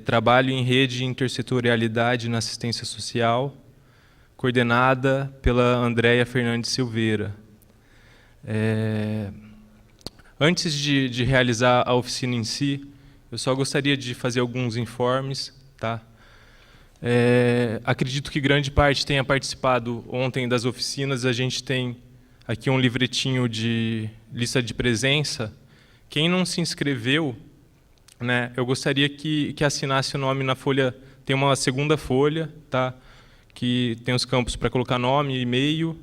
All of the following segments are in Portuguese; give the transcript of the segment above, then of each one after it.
Trabalho em rede de intersetorialidade na assistência social, coordenada pela Andréia Fernandes Silveira. Antes de realizar a oficina em si, eu só gostaria de fazer alguns informes. Tá? Acredito que grande parte tenha participado ontem das oficinas. A gente tem aqui um livretinho de lista de presença. Quem não se inscreveu, né, eu gostaria que assinasse o nome na folha. Tem uma segunda folha, tá, que tem os campos para colocar nome e e-mail.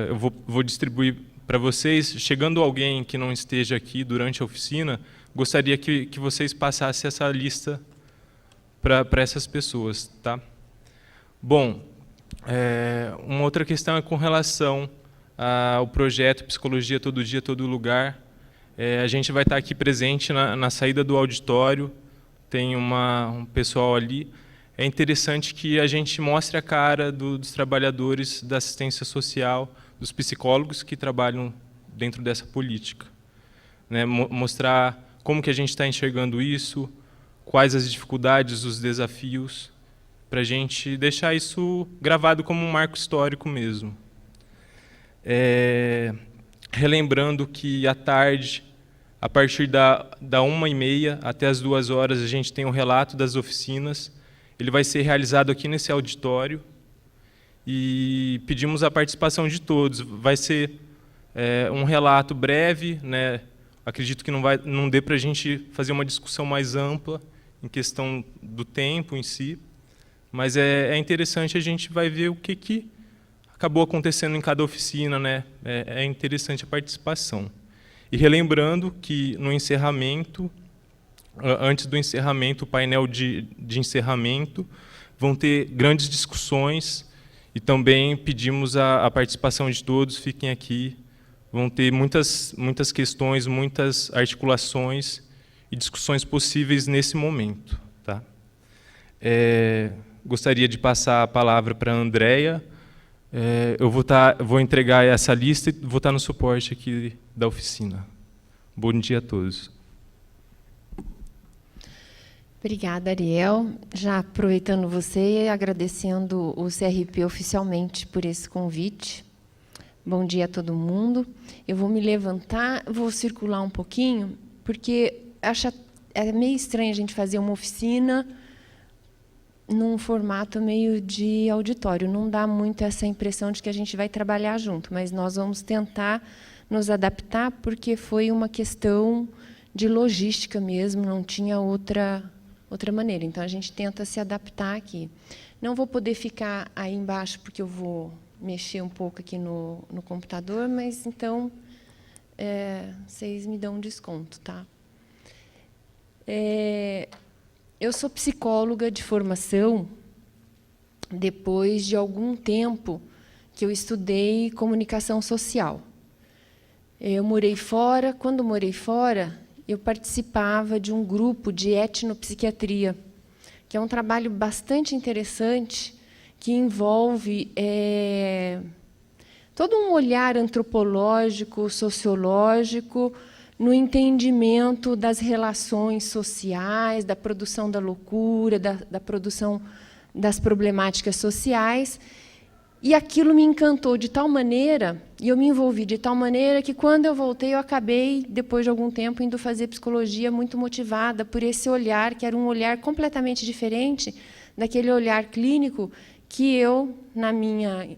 Eu vou distribuir para vocês. Chegando alguém que não esteja aqui durante a oficina, gostaria que vocês passassem essa lista para essas pessoas. Tá? Bom, uma outra questão é com relação ao projeto Psicologia Todo Dia, Todo Lugar. A gente vai estar aqui presente na saída do auditório, tem um pessoal ali. É interessante que a gente mostre a cara dos trabalhadores da assistência social, dos psicólogos que trabalham dentro dessa política. Né? Mostrar como que a gente está enxergando isso, quais as dificuldades, os desafios, para a gente deixar isso gravado como um marco histórico mesmo. Relembrando que à tarde, a partir da 1h30 até as 2h, a gente tem um relato das oficinas. Ele vai ser realizado aqui nesse auditório e pedimos a participação de todos. Vai ser um relato breve, né? Acredito que não dê para a gente fazer uma discussão mais ampla em questão do tempo em si, mas é interessante, a gente vai ver o que acabou acontecendo em cada oficina, né? É interessante a participação. E relembrando que no encerramento, antes do encerramento, o painel de encerramento, vão ter grandes discussões e também pedimos a participação de todos, fiquem aqui. Vão ter muitas questões, muitas articulações e discussões possíveis nesse momento. Tá? Gostaria de passar a palavra para a Andréia. Eu vou entregar essa lista e vou estar no suporte aqui da oficina. Bom dia a todos. Obrigada, Ariel. Já aproveitando você e agradecendo o CRP oficialmente por esse convite. Bom dia a todo mundo. Eu vou me levantar, vou circular um pouquinho, porque é meio estranho a gente fazer uma oficina num formato meio de auditório. Não dá muito essa impressão de que a gente vai trabalhar junto, mas nós vamos tentar nos adaptar, porque foi uma questão de logística mesmo, não tinha outra maneira. Então, a gente tenta se adaptar aqui. Não vou poder ficar aí embaixo, porque eu vou mexer um pouco aqui no computador, mas, então, vocês me dão um desconto. Tá? Eu sou psicóloga de formação, depois de algum tempo que eu estudei comunicação social. Eu morei fora. Quando morei fora, eu participava de um grupo de etnopsiquiatria, que é um trabalho bastante interessante, que envolve todo um olhar antropológico, sociológico, no entendimento das relações sociais, da produção da loucura, da produção das problemáticas sociais. E aquilo me encantou de tal maneira, e eu me envolvi de tal maneira, que, quando eu voltei, eu acabei, depois de algum tempo, indo fazer psicologia, muito motivada por esse olhar, que era um olhar completamente diferente daquele olhar clínico que eu, na minha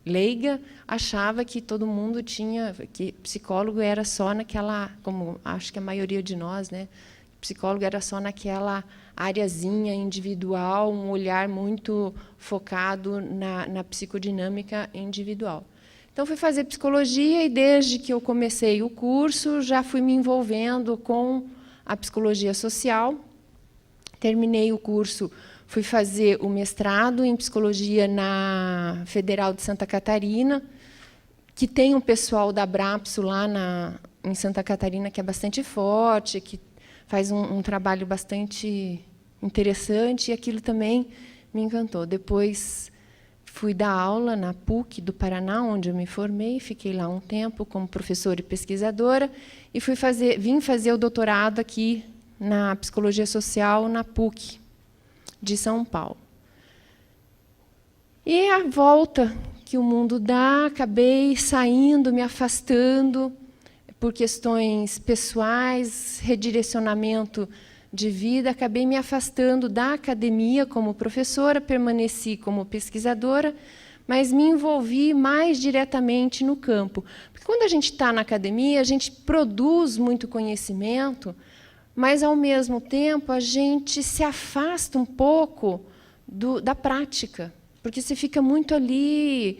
leiga, achava que todo mundo tinha, que psicólogo era só naquela, como acho que a maioria de nós, né? Psicólogo era só naquela areazinha individual, um olhar muito focado na psicodinâmica individual. Então, fui fazer psicologia, e desde que eu comecei o curso, já fui me envolvendo com a psicologia social. Terminei o curso, fui fazer o mestrado em psicologia na Federal de Santa Catarina, que tem um pessoal da Abrapso lá em Santa Catarina que é bastante forte, que faz um trabalho bastante interessante, e aquilo também me encantou. Depois fui dar aula na PUC do Paraná, onde eu me formei, fiquei lá um tempo como professora e pesquisadora, e vim fazer o doutorado aqui na Psicologia Social na PUC de São Paulo. E a volta que o mundo dá, acabei saindo, me afastando por questões pessoais, redirecionamento de vida, acabei me afastando da academia como professora, permaneci como pesquisadora, mas me envolvi mais diretamente no campo. Porque quando a gente está na academia, a gente produz muito conhecimento, mas, ao mesmo tempo, a gente se afasta um pouco da prática, porque você fica muito ali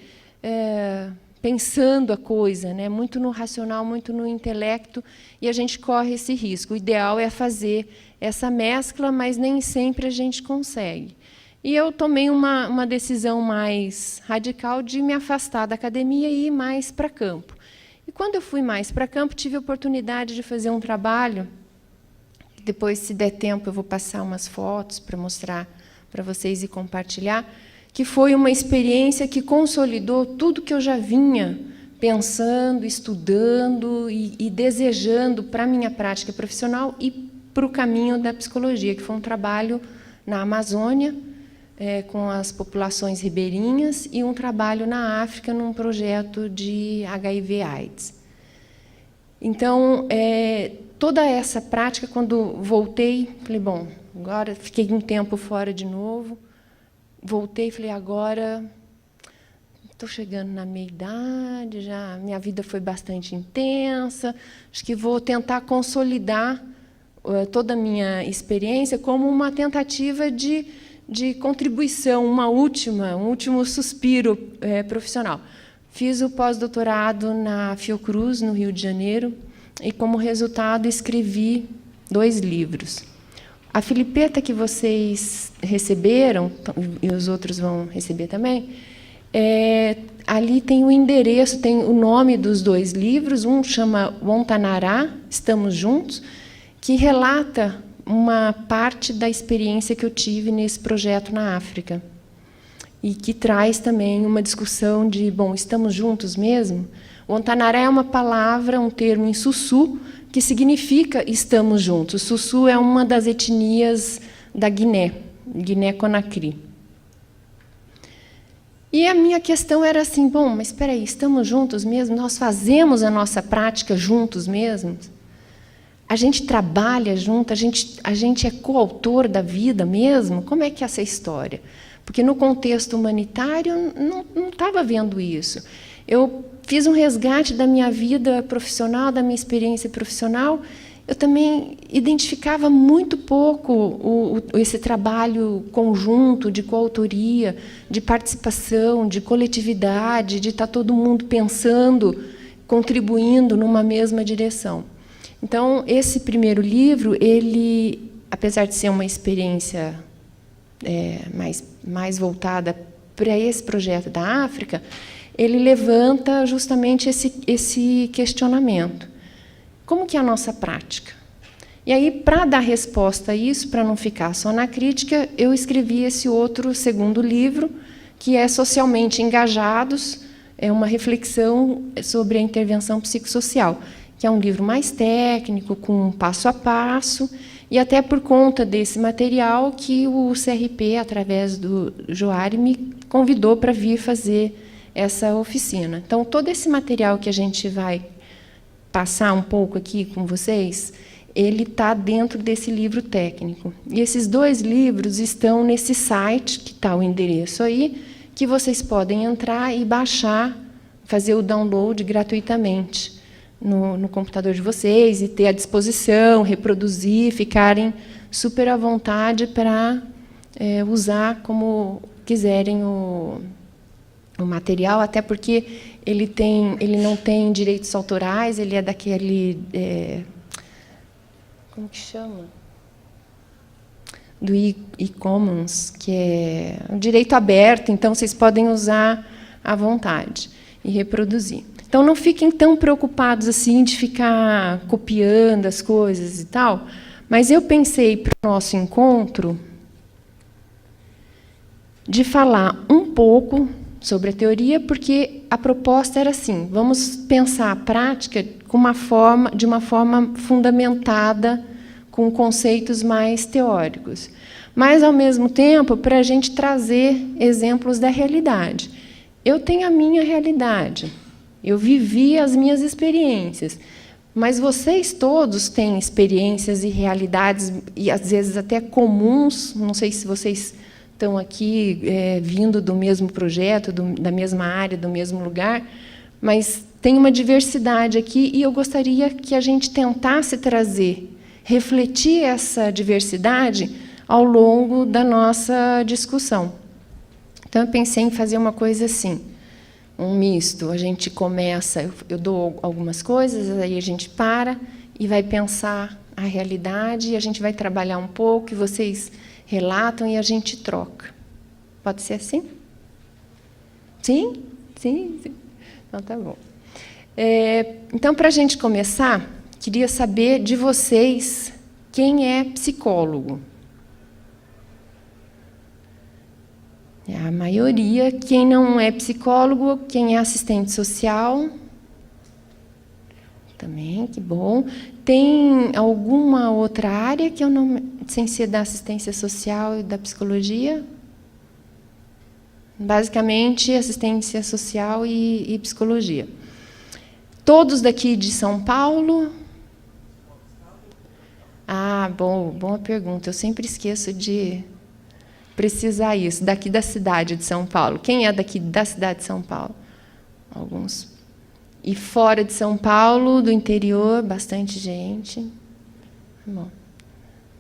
pensando a coisa, né? Muito no racional, muito no intelecto, e a gente corre esse risco. O ideal é fazer essa mescla, mas nem sempre a gente consegue. E eu tomei uma decisão mais radical de me afastar da academia e ir mais para campo. E, quando eu fui mais para campo, tive a oportunidade de fazer um trabalho. Depois, se der tempo, eu vou passar umas fotos para mostrar para vocês e compartilhar, que foi uma experiência que consolidou tudo que eu já vinha pensando, estudando e desejando para a minha prática profissional e para o caminho da psicologia, que foi um trabalho na Amazônia, com as populações ribeirinhas, e um trabalho na África, num projeto de HIV/AIDS. Então, toda essa prática, quando voltei, falei, bom, agora fiquei um tempo fora de novo, voltei e falei, agora estou chegando na meia-idade, já minha vida foi bastante intensa, acho que vou tentar consolidar toda a minha experiência como uma tentativa de contribuição, um último suspiro profissional. Fiz o pós-doutorado na Fiocruz, no Rio de Janeiro, e, como resultado, escrevi 2 livros. A filipeta que vocês receberam, e os outros vão receber também, ali tem o endereço, tem o nome dos 2 livros. Um chama Wontanará, Estamos Juntos, que relata uma parte da experiência que eu tive nesse projeto na África, e que traz também uma discussão de, bom, estamos juntos mesmo? Wontanará é uma palavra, um termo em Sussu, que significa estamos juntos. Sussu é uma das etnias da Guiné-Conakry. E a minha questão era assim, bom, mas espera aí, estamos juntos mesmo? Nós fazemos a nossa prática juntos mesmo? A gente trabalha junto? A gente é coautor da vida mesmo? Como é que é essa história? Porque, no contexto humanitário, não estava vendo isso. Eu fiz um resgate da minha vida profissional, da minha experiência profissional. Eu também identificava muito pouco esse trabalho conjunto, de coautoria, de participação, de coletividade, de estar todo mundo pensando, contribuindo numa mesma direção. Então, esse primeiro livro, ele, apesar de ser uma experiência mais voltada para esse projeto da África, ele levanta justamente esse questionamento. Como que é a nossa prática? E aí, para dar resposta a isso, para não ficar só na crítica, eu escrevi esse outro segundo livro, que é Socialmente Engajados, é uma reflexão sobre a intervenção psicossocial, que é um livro mais técnico, com passo a passo, e até por conta desse material que o CRP, através do Joari, me convidou para vir fazer essa oficina. Então, todo esse material que a gente vai passar um pouco aqui com vocês, ele está dentro desse livro técnico. E esses 2 livros estão nesse site, que está o endereço aí, que vocês podem entrar e baixar, fazer o download gratuitamente no computador de vocês e ter à disposição, reproduzir, ficarem super à vontade para usar como quiserem o material, até porque ele não tem direitos autorais, ele é daquele... como que chama? Do e-commons, que é um direito aberto, então vocês podem usar à vontade e reproduzir. Então, não fiquem tão preocupados assim de ficar copiando as coisas e tal, mas eu pensei, para o nosso encontro, de falar um pouco sobre a teoria, porque a proposta era assim, vamos pensar a prática de uma forma fundamentada com conceitos mais teóricos. Mas, ao mesmo tempo, para a gente trazer exemplos da realidade. Eu tenho a minha realidade, eu vivi as minhas experiências, mas vocês todos têm experiências e realidades, e às vezes até comuns, não sei se vocês estão aqui vindo do mesmo projeto, da mesma área, do mesmo lugar, mas tem uma diversidade aqui, e eu gostaria que a gente tentasse trazer, refletir essa diversidade ao longo da nossa discussão. Então, eu pensei em fazer uma coisa assim, um misto. A gente começa, eu dou algumas coisas, aí a gente para e vai pensar a realidade, e a gente vai trabalhar um pouco, e vocês relatam e a gente troca. Pode ser assim? Sim? Sim? Sim. Então, tá bom. Então, para a gente começar, queria saber de vocês quem é psicólogo. A maioria. Quem não é psicólogo, quem é assistente social? Também, que bom. Tem alguma outra área que eu não, sem ser da assistência social e da psicologia? Basicamente, assistência social e psicologia. Todos daqui de São Paulo? Ah, bom, boa pergunta. Eu sempre esqueço de precisar isso. Daqui da cidade de São Paulo. Quem é daqui da cidade de São Paulo? Alguns. E fora de São Paulo, do interior, bastante gente. Bom,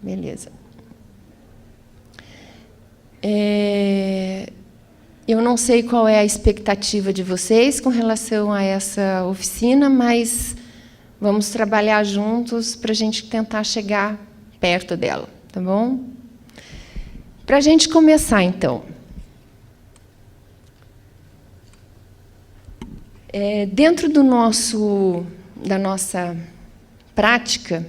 beleza. Eu não sei qual é a expectativa de vocês com relação a essa oficina, mas vamos trabalhar juntos para a gente tentar chegar perto dela, tá bom? Para a gente começar, então. Dentro da nossa prática,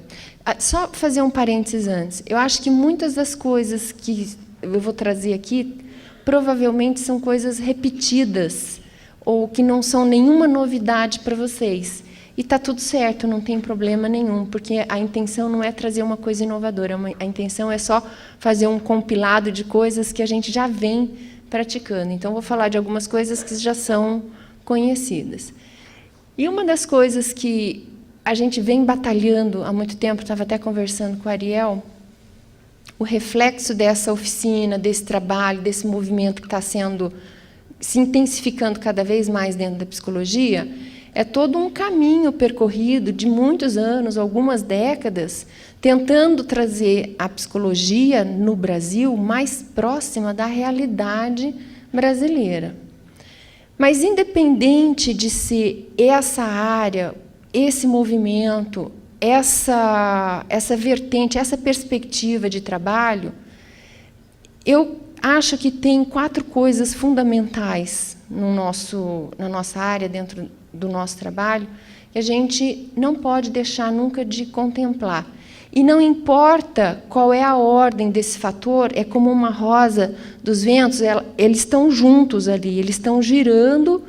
só fazer um parênteses antes, eu acho que muitas das coisas que eu vou trazer aqui provavelmente são coisas repetidas ou que não são nenhuma novidade para vocês. E está tudo certo, não tem problema nenhum, porque a intenção não é trazer uma coisa inovadora, a intenção é só fazer um compilado de coisas que a gente já vem praticando. Então, vou falar de algumas coisas que já são conhecidas. E uma das coisas que a gente vem batalhando há muito tempo, estava até conversando com a Ariel, o reflexo dessa oficina, desse trabalho, desse movimento que está se intensificando cada vez mais dentro da psicologia, é todo um caminho percorrido de muitos anos, algumas décadas, tentando trazer a psicologia no Brasil mais próxima da realidade brasileira. Mas, independente de ser essa área, esse movimento, essa vertente, essa perspectiva de trabalho, eu acho que tem 4 coisas fundamentais na nossa área, dentro do nosso trabalho, que a gente não pode deixar nunca de contemplar. E não importa qual é a ordem desse fator, é como uma rosa dos ventos, eles estão juntos ali, eles estão girando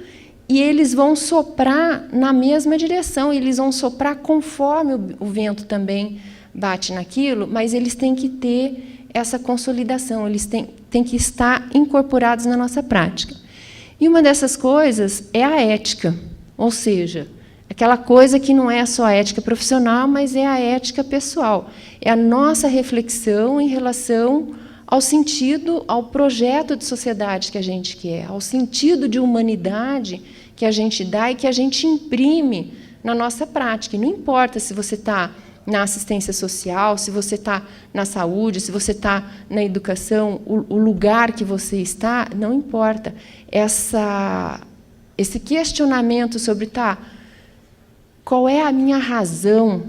e eles vão soprar na mesma direção, eles vão soprar conforme o vento também bate naquilo, mas eles têm que ter essa consolidação, eles têm que estar incorporados na nossa prática. E uma dessas coisas é a ética, ou seja, aquela coisa que não é só a ética profissional, mas é a ética pessoal. É a nossa reflexão em relação ao sentido, ao projeto de sociedade que a gente quer, ao sentido de humanidade que a gente dá e que a gente imprime na nossa prática. E não importa se você está na assistência social, se você está na saúde, se você está na educação, o lugar que você está, não importa. Esse questionamento sobre qual é a minha razão,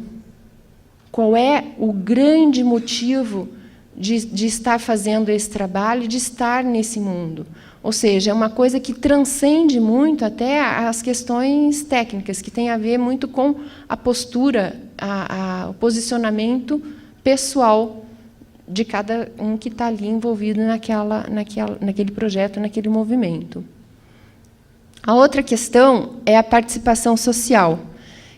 qual é o grande motivo de estar fazendo esse trabalho, de estar nesse mundo. Ou seja, é uma coisa que transcende muito até as questões técnicas, que tem a ver muito com a postura, o posicionamento pessoal de cada um que está ali envolvido naquele projeto, naquele movimento. A outra questão é a participação social,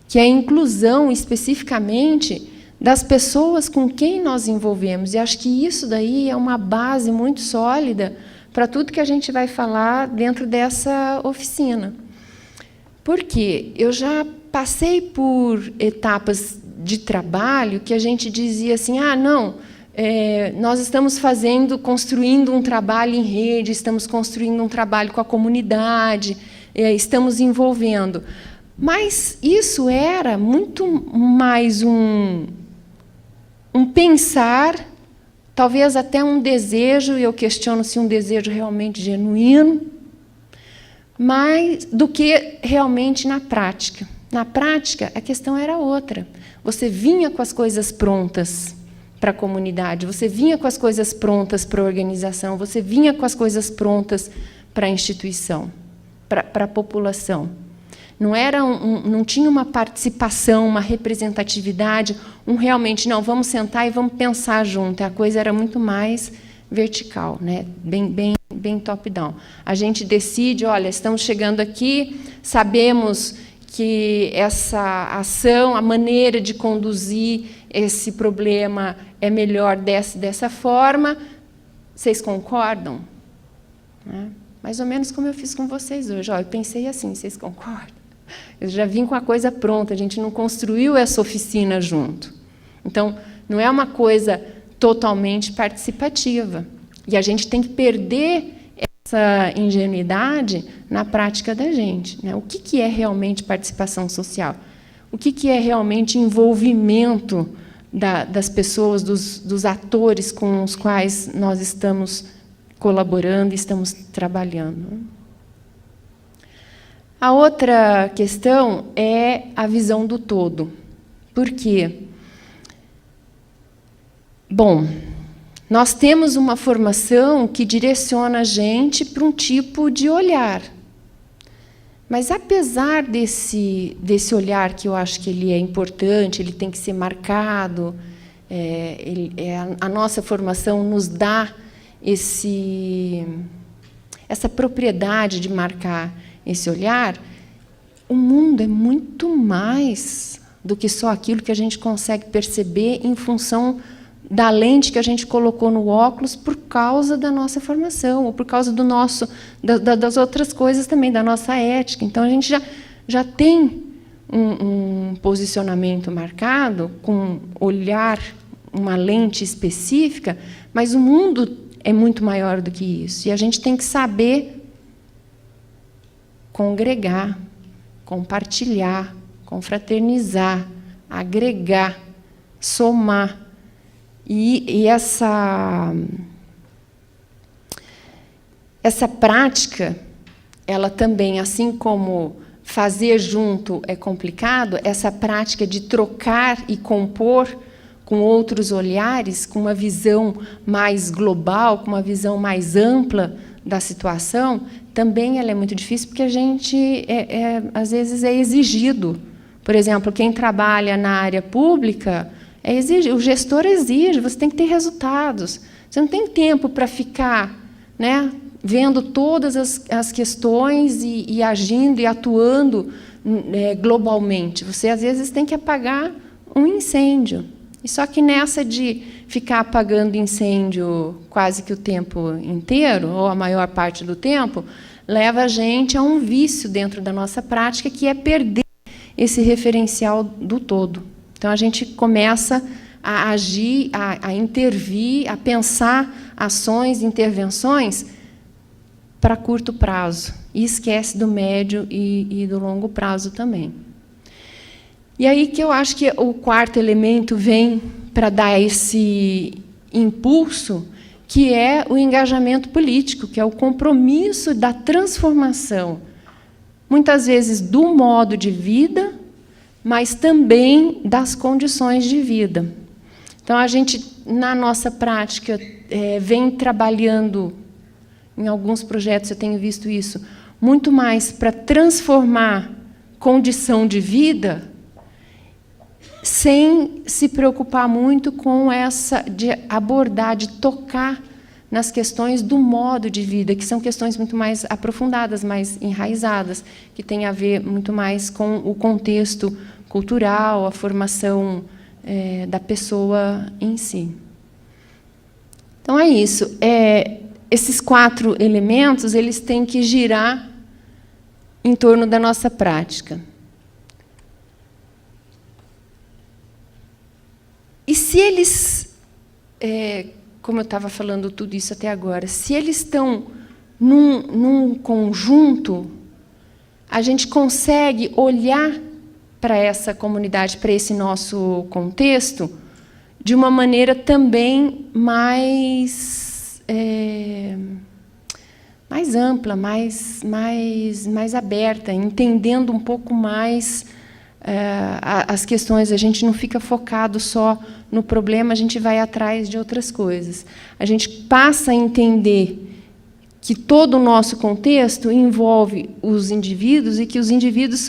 que é a inclusão, especificamente, das pessoas com quem nós envolvemos. E acho que isso daí é uma base muito sólida para tudo que a gente vai falar dentro dessa oficina. Porque eu já passei por etapas de trabalho que a gente dizia assim, não, nós estamos construindo um trabalho em rede, estamos construindo um trabalho com a comunidade, estamos envolvendo. Mas isso era muito mais um pensar, talvez até um desejo, e eu questiono se um desejo realmente genuíno, mais do que realmente na prática. Na prática, a questão era outra. Você vinha com as coisas prontas para a comunidade, você vinha com as coisas prontas para a organização, você vinha com as coisas prontas para a instituição, para a população. Não tinha uma participação, uma representatividade, realmente, não, vamos sentar e vamos pensar junto. A coisa era muito mais vertical, né? Bem top-down. A gente decide, olha, estamos chegando aqui, sabemos que essa ação, a maneira de conduzir esse problema é melhor dessa forma. Vocês concordam? Mais ou menos como eu fiz com vocês hoje. Eu pensei assim, vocês concordam? Eu já vim com a coisa pronta, a gente não construiu essa oficina junto. Então, não é uma coisa totalmente participativa. E a gente tem que perder essa ingenuidade na prática da gente. O que é realmente participação social? O que é realmente envolvimento das pessoas, dos atores com os quais nós estamos colaborando, estamos trabalhando? A outra questão é a visão do todo. Por quê? Bom, nós temos uma formação que direciona a gente para um tipo de olhar. Mas, apesar desse olhar, que eu acho que ele é importante, ele tem que ser marcado, a nossa formação nos dá essa propriedade de marcar esse olhar, o mundo é muito mais do que só aquilo que a gente consegue perceber em função da lente que a gente colocou no óculos por causa da nossa formação, ou por causa das outras coisas também, da nossa ética. Então, a gente já tem um posicionamento marcado, com olhar, uma lente específica, mas o mundo é muito maior do que isso. E a gente tem que saber congregar, compartilhar, confraternizar, agregar, somar. E essa prática, ela também, assim como fazer junto é complicado, essa prática de trocar e compor com outros olhares, com uma visão mais global, com uma visão mais ampla da situação, também ela é muito difícil, porque a gente, às vezes, é exigido. Por exemplo, quem trabalha na área pública, o gestor exige, você tem que ter resultados. Você não tem tempo para ficar, né, vendo todas as questões e agindo e atuando globalmente. Você, às vezes, tem que apagar um incêndio. E só que nessa de ficar apagando incêndio quase que o tempo inteiro, ou a maior parte do tempo, leva a gente a um vício dentro da nossa prática, que é perder esse referencial do todo. Então, a gente começa a agir, a intervir, a pensar ações, intervenções para curto prazo, e esquece do médio e do longo prazo também. E aí que eu acho que o quarto elemento vem para dar esse impulso, que é o engajamento político, que é o compromisso da transformação, muitas vezes do modo de vida, mas também das condições de vida. Então, a gente, na nossa prática, vem trabalhando, em alguns projetos eu tenho visto isso, muito mais para transformar condição de vida, sem se preocupar muito com essa de abordar, de tocar nas questões do modo de vida, que são questões muito mais aprofundadas, mais enraizadas, que têm a ver muito mais com o contexto cultural, a formação da pessoa em si. Então, é isso. Esses 4 elementos, eles têm que girar em torno da nossa prática. E se eles, como eu estava falando tudo isso até agora, se eles estão num conjunto, a gente consegue olhar para essa comunidade, para esse nosso contexto, de uma maneira também mais ampla, mais aberta, entendendo um pouco mais as questões. A gente não fica focado só no problema, a gente vai atrás de outras coisas. A gente passa a entender que todo o nosso contexto envolve os indivíduos e que os indivíduos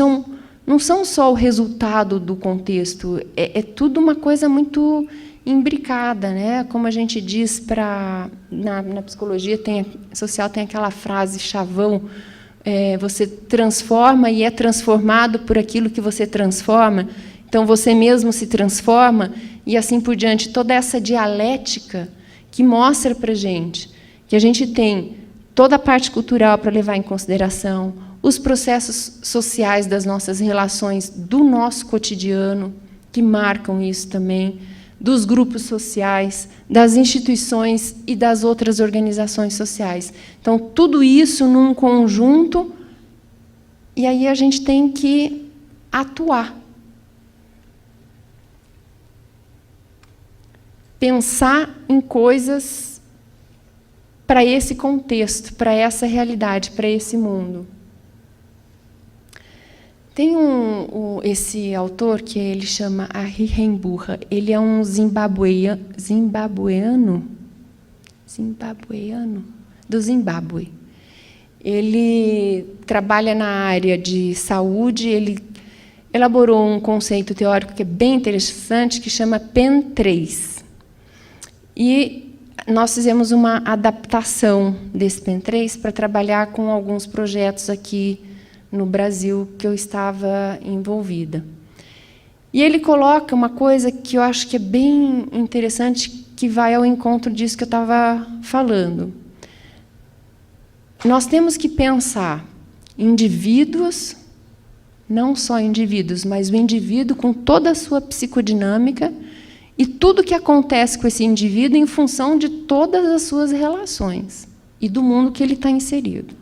não são só o resultado do contexto, é tudo uma coisa muito imbricada, né? Como a gente diz na psicologia social tem aquela frase chavão, você transforma e é transformado por aquilo que você transforma, então você mesmo se transforma, e assim por diante. Toda essa dialética que mostra para a gente que a gente tem toda a parte cultural para levar em consideração, os processos sociais das nossas relações, do nosso cotidiano, que marcam isso também, dos grupos sociais, das instituições e das outras organizações sociais. Então, tudo isso num conjunto, e aí a gente tem que atuar. Pensar em coisas para esse contexto, para essa realidade, para esse mundo. Tem esse autor que ele chama Henri Rimburra. Ele é um zimbabueano do Zimbábue. Ele trabalha na área de saúde. Ele elaborou um conceito teórico que é bem interessante, que chama PEN3. E nós fizemos uma adaptação desse PEN3 para trabalhar com alguns projetos aqui no Brasil que eu estava envolvida. E ele coloca uma coisa que eu acho que é bem interessante, que vai ao encontro disso que eu estava falando. Nós temos que pensar indivíduos, não só indivíduos, mas o indivíduo com toda a sua psicodinâmica e tudo que acontece com esse indivíduo em função de todas as suas relações e do mundo que ele está inserido.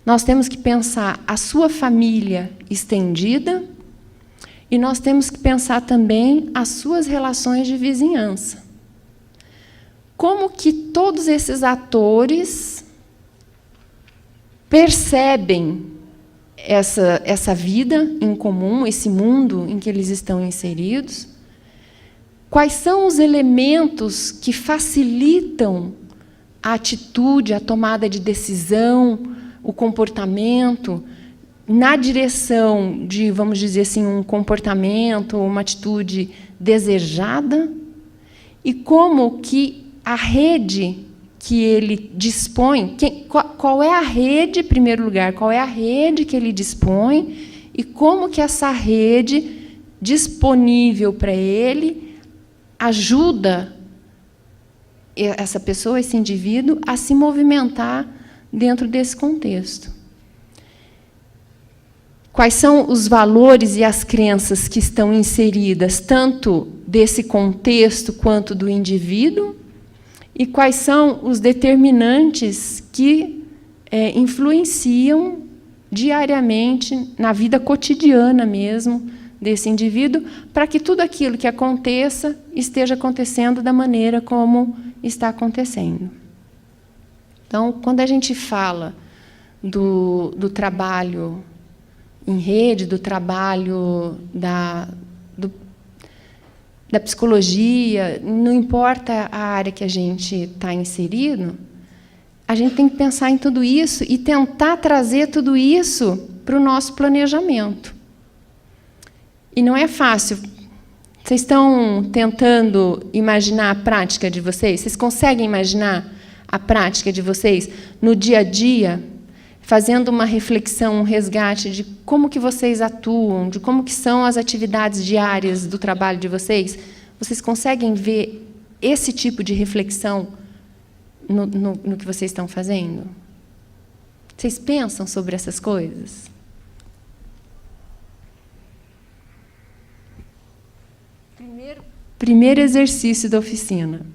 Nós temos que pensar a sua família estendida e nós temos que pensar também as suas relações de vizinhança. Como que todos esses atores percebem essa vida em comum, esse mundo em que eles estão inseridos? Quais são os elementos que facilitam a atitude, a tomada de decisão, o comportamento, na direção de, vamos dizer assim, um comportamento, uma atitude desejada? E como que a rede que ele dispõe, qual é a rede, em primeiro lugar, qual é a rede que ele dispõe e como que essa rede disponível para ele ajuda essa pessoa, esse indivíduo, a se movimentar dentro desse contexto. Quais são os valores e as crenças que estão inseridas, tanto desse contexto quanto do indivíduo, e quais são os determinantes que influenciam diariamente na vida cotidiana mesmo desse indivíduo, para que tudo aquilo que aconteça esteja acontecendo da maneira como está acontecendo. Então, quando a gente fala do trabalho em rede, do trabalho da psicologia, não importa a área que a gente está inserido, a gente tem que pensar em tudo isso e tentar trazer tudo isso para o nosso planejamento. E não é fácil. Vocês estão tentando imaginar a prática de vocês? Vocês conseguem imaginar a prática de vocês no dia a dia? fazendo uma reflexão, um resgate de como que vocês atuam, de como que são as atividades diárias do trabalho de vocês, vocês conseguem ver esse tipo de reflexão no que vocês estão fazendo? Vocês pensam sobre essas coisas? Primeiro exercício da oficina.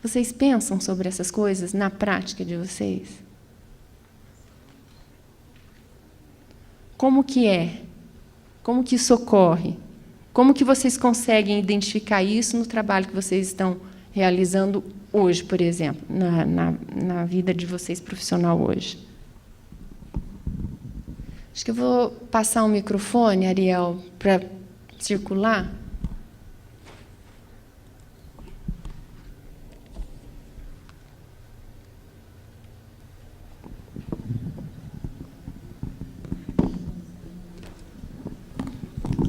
Vocês pensam sobre essas coisas na prática de vocês? Como que é? Como que isso ocorre? Como que vocês conseguem identificar isso no trabalho que vocês estão realizando hoje, por exemplo, na vida de vocês profissional hoje? Acho que eu vou passar o microfone, Ariel, para circular.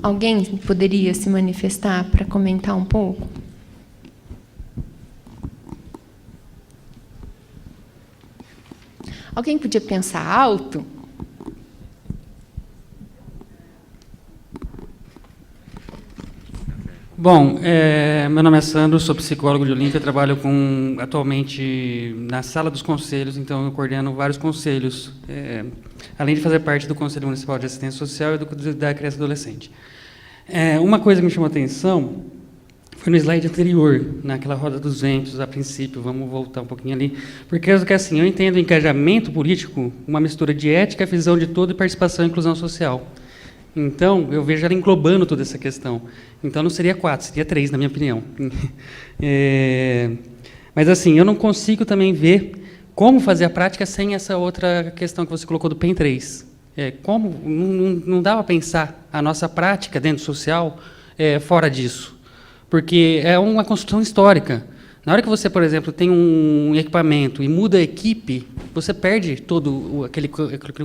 Alguém poderia se manifestar para comentar um pouco? Alguém podia pensar alto? Bom, meu nome é Sandro, sou psicólogo de Olímpia, trabalho atualmente na sala dos conselhos, então eu coordeno vários conselhos, além de fazer parte do Conselho Municipal de Assistência Social e da Criança e Adolescente. Uma coisa que me chamou a atenção foi no slide anterior, naquela roda dos ventos, a princípio, vamos voltar um pouquinho ali, porque assim, eu entendo o engajamento político uma mistura de ética, visão de todo e participação e inclusão social. Então, eu vejo ela englobando toda essa questão. Então, não seria 4, seria 3, na minha opinião. Mas, assim, eu não consigo também ver como fazer a prática sem essa outra questão que você colocou do PEN 3. Como não dá para pensar a nossa prática dentro do social fora disso. Porque é uma construção histórica. Na hora que você, por exemplo, tem um equipamento e muda a equipe, você perde todo aquele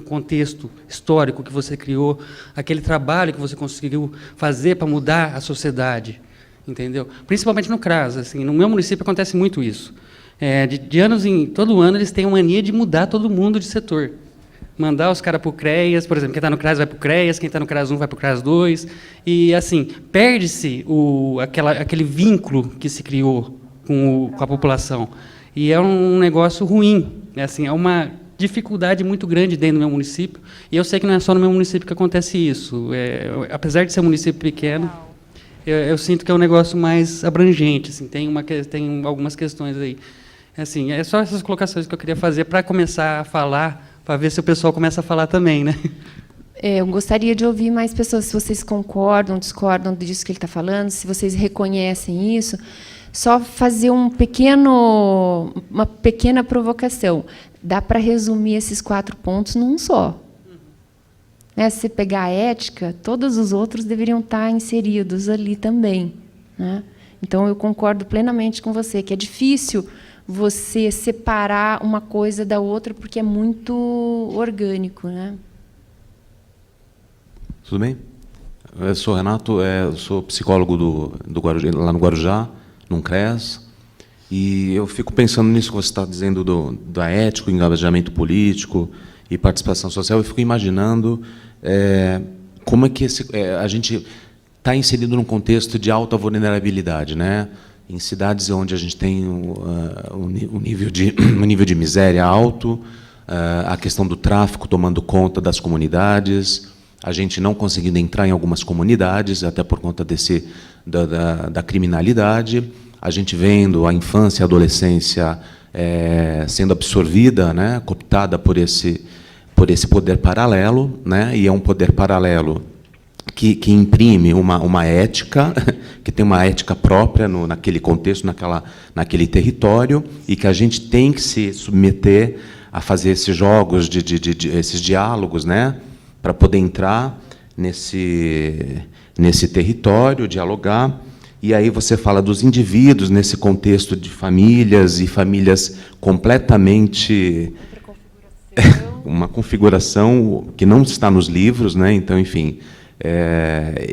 contexto histórico que você criou, aquele trabalho que você conseguiu fazer para mudar a sociedade, entendeu? Principalmente no CRAS, assim, no meu município acontece muito isso. De anos todo ano eles têm a mania de mudar todo mundo de setor. Mandar os caras para o CREAS, por exemplo, quem está no CRAS vai para o CREAS, quem está no CRAS 1 vai para o CRAS 2, e assim, perde-se aquele vínculo que se criou com a população. E é um negócio ruim. Assim, é uma dificuldade muito grande dentro do meu município. E eu sei que não é só no meu município que acontece isso. Apesar de ser um município pequeno, eu sinto que é um negócio mais abrangente. Assim, tem algumas questões aí. Assim, é só essas colocações que eu queria fazer para começar a falar, para ver se o pessoal começa a falar também, né? Eu gostaria de ouvir mais pessoas, se vocês concordam, discordam disso que ele está falando, se vocês reconhecem isso. Só fazer uma pequena provocação. Dá para resumir esses 4 pontos num só. Se você pegar a ética, todos os outros deveriam estar inseridos ali também, né? Então, eu concordo plenamente com você, que é difícil você separar uma coisa da outra, porque é muito orgânico, né? Tudo bem? Eu sou Renato, eu sou psicólogo lá no Guarujá, num CRES, e eu fico pensando nisso que você está dizendo da ética, engajamento político e participação social. Eu fico imaginando como é que a gente está inserido num contexto de alta vulnerabilidade, né? Em cidades onde a gente tem um nível de miséria alto, a questão do tráfico tomando conta das comunidades, a gente não conseguindo entrar em algumas comunidades, até por conta da criminalidade, a gente vendo a infância e a adolescência sendo absorvida, né, cooptada por esse poder paralelo, né, e é um poder paralelo que imprime uma ética, que tem uma ética própria naquele contexto, naquele território, e que a gente tem que se submeter a fazer esses jogos, esses diálogos, né, para poder entrar nesse território, dialogar. E aí você fala dos indivíduos nesse contexto de famílias, e famílias completamente... uma configuração que não está nos livros, né? Então, enfim,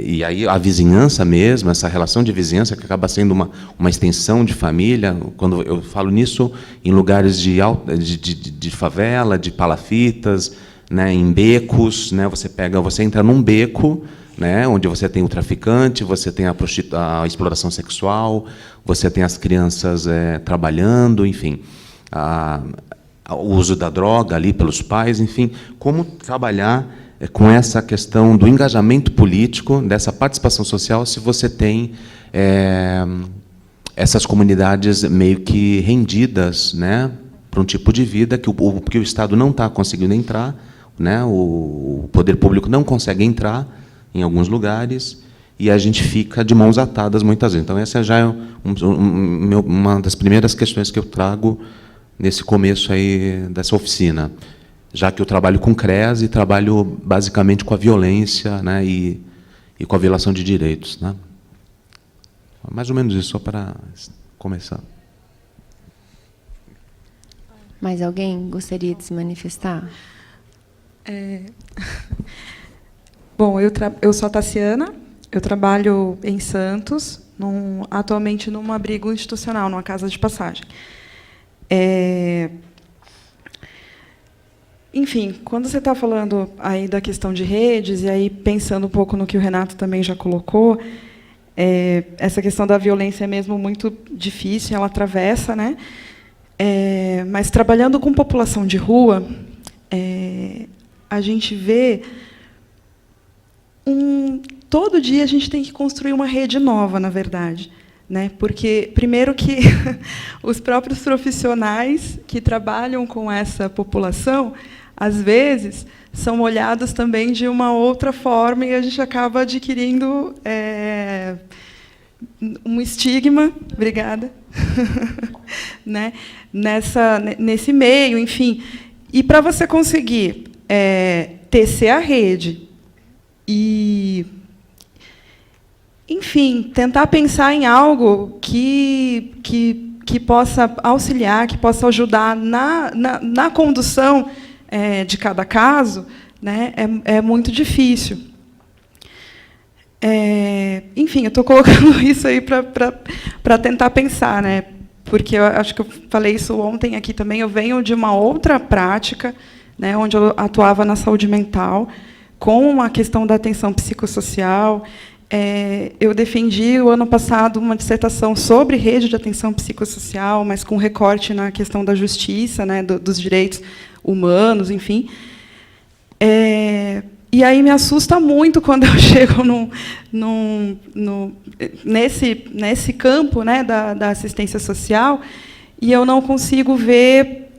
E aí a vizinhança mesmo, essa relação de vizinhança que acaba sendo uma extensão de família. Quando eu falo nisso em lugares de favela, de palafitas, né, em becos, né, você entra num beco, né, onde você tem o traficante, você tem a exploração sexual, você tem as crianças trabalhando, enfim, o uso da droga ali pelos pais, enfim, como trabalhar com essa questão do engajamento político, dessa participação social, se você tem essas comunidades meio que rendidas, né, para um tipo de vida que o Estado não está conseguindo entrar, né, o poder público não consegue entrar em alguns lugares, e a gente fica de mãos atadas muitas vezes. Então, essa já é uma das primeiras questões que eu trago nesse começo aí dessa oficina, já que eu trabalho com CREAS e trabalho basicamente com a violência, né, e com a violação de direitos, né. Mais ou menos isso, só para começar. Mais alguém gostaria de se manifestar? Bom, eu sou a Tassiana, eu trabalho em Santos, atualmente num abrigo institucional, numa casa de passagem. Enfim, quando você está falando aí da questão de redes, e aí pensando um pouco no que o Renato também já colocou, essa questão da violência é mesmo muito difícil, ela atravessa, né? Mas trabalhando com população de rua, a gente vê todo dia a gente tem que construir uma rede nova, na verdade, né? Porque primeiro que os próprios profissionais que trabalham com essa população, às vezes, são olhados também de uma outra forma e a gente acaba adquirindo um estigma, obrigada, né? Nesse meio, enfim. E para você conseguir tecer a rede e, enfim, tentar pensar em algo que possa auxiliar, que possa ajudar na condução de cada caso, né, é muito difícil. Enfim, eu estou colocando isso aí para tentar pensar, né, porque eu acho que eu falei isso ontem aqui também. Eu venho de uma outra prática, né, onde eu atuava na saúde mental, com a questão da atenção psicossocial. Eu defendi, o ano passado, uma dissertação sobre rede de atenção psicossocial, mas com recorte na questão da justiça, né, dos direitos humanos, enfim. E aí me assusta muito quando eu chego nesse campo, né, da assistência social, e eu não consigo ver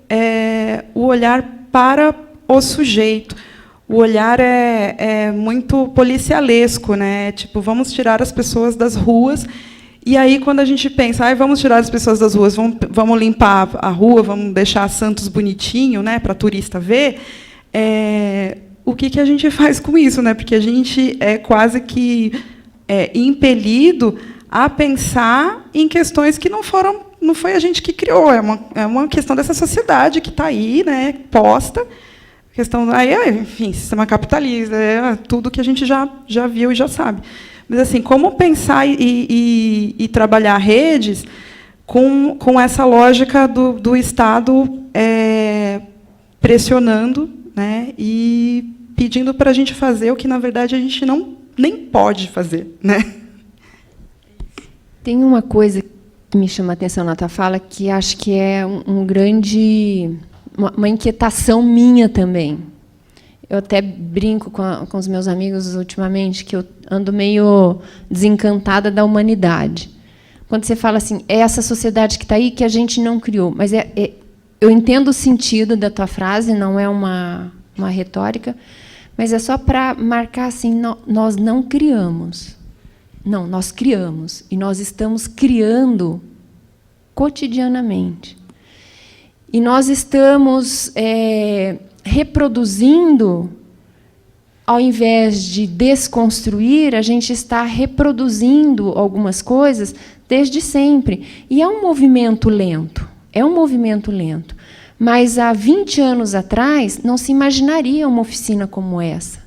o olhar para o sujeito. O olhar é muito policialesco, né? Tipo, vamos tirar as pessoas das ruas. E aí, quando a gente pensa, vamos tirar as pessoas das ruas, vamos limpar a rua, vamos deixar Santos bonitinho, né, para turista ver, o que a gente faz com isso, né? Porque a gente é quase que impelido a pensar em questões que não foi a gente que criou, é uma questão dessa sociedade que está aí, né, posta. Questão, enfim, sistema capitalista, tudo que a gente já viu e já sabe. Mas, assim, como pensar e trabalhar redes com essa lógica do Estado pressionando, né, e pedindo para a gente fazer o que, na verdade, a gente nem pode fazer, né? Tem uma coisa que me chama a atenção na tua fala, que acho que é uma inquietação minha também. Eu até brinco com os meus amigos ultimamente que eu ando meio desencantada da humanidade. Quando você fala assim, é essa sociedade que está aí que a gente não criou. Mas eu entendo o sentido da tua frase, não é uma retórica, mas é só para marcar assim, nós não criamos. Não, nós criamos. E nós estamos criando cotidianamente. E nós estamos reproduzindo, ao invés de desconstruir, a gente está reproduzindo algumas coisas desde sempre. E é um movimento lento, Mas há 20 anos atrás não se imaginaria uma oficina como essa.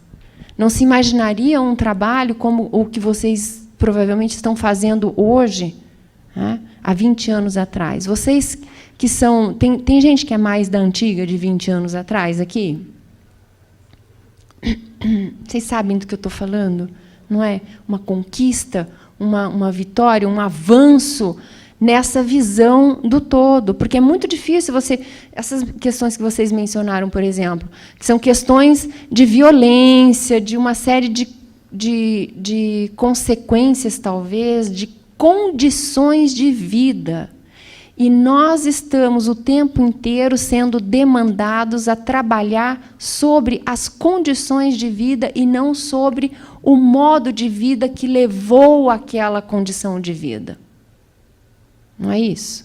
não se imaginaria um trabalho como o que vocês provavelmente estão fazendo hoje, né, há 20 anos atrás. Vocês que são... Tem gente que é mais da antiga, de 20 anos atrás, aqui? Vocês sabem do que eu estou falando? Não é? Uma conquista, uma vitória, um avanço nessa visão do todo, porque é muito difícil você... Essas questões que vocês mencionaram, por exemplo, que são questões de violência, de uma série de consequências, talvez, de condições de vida. E nós estamos o tempo inteiro sendo demandados a trabalhar sobre as condições de vida e não sobre o modo de vida que levou àquela condição de vida. Não é isso?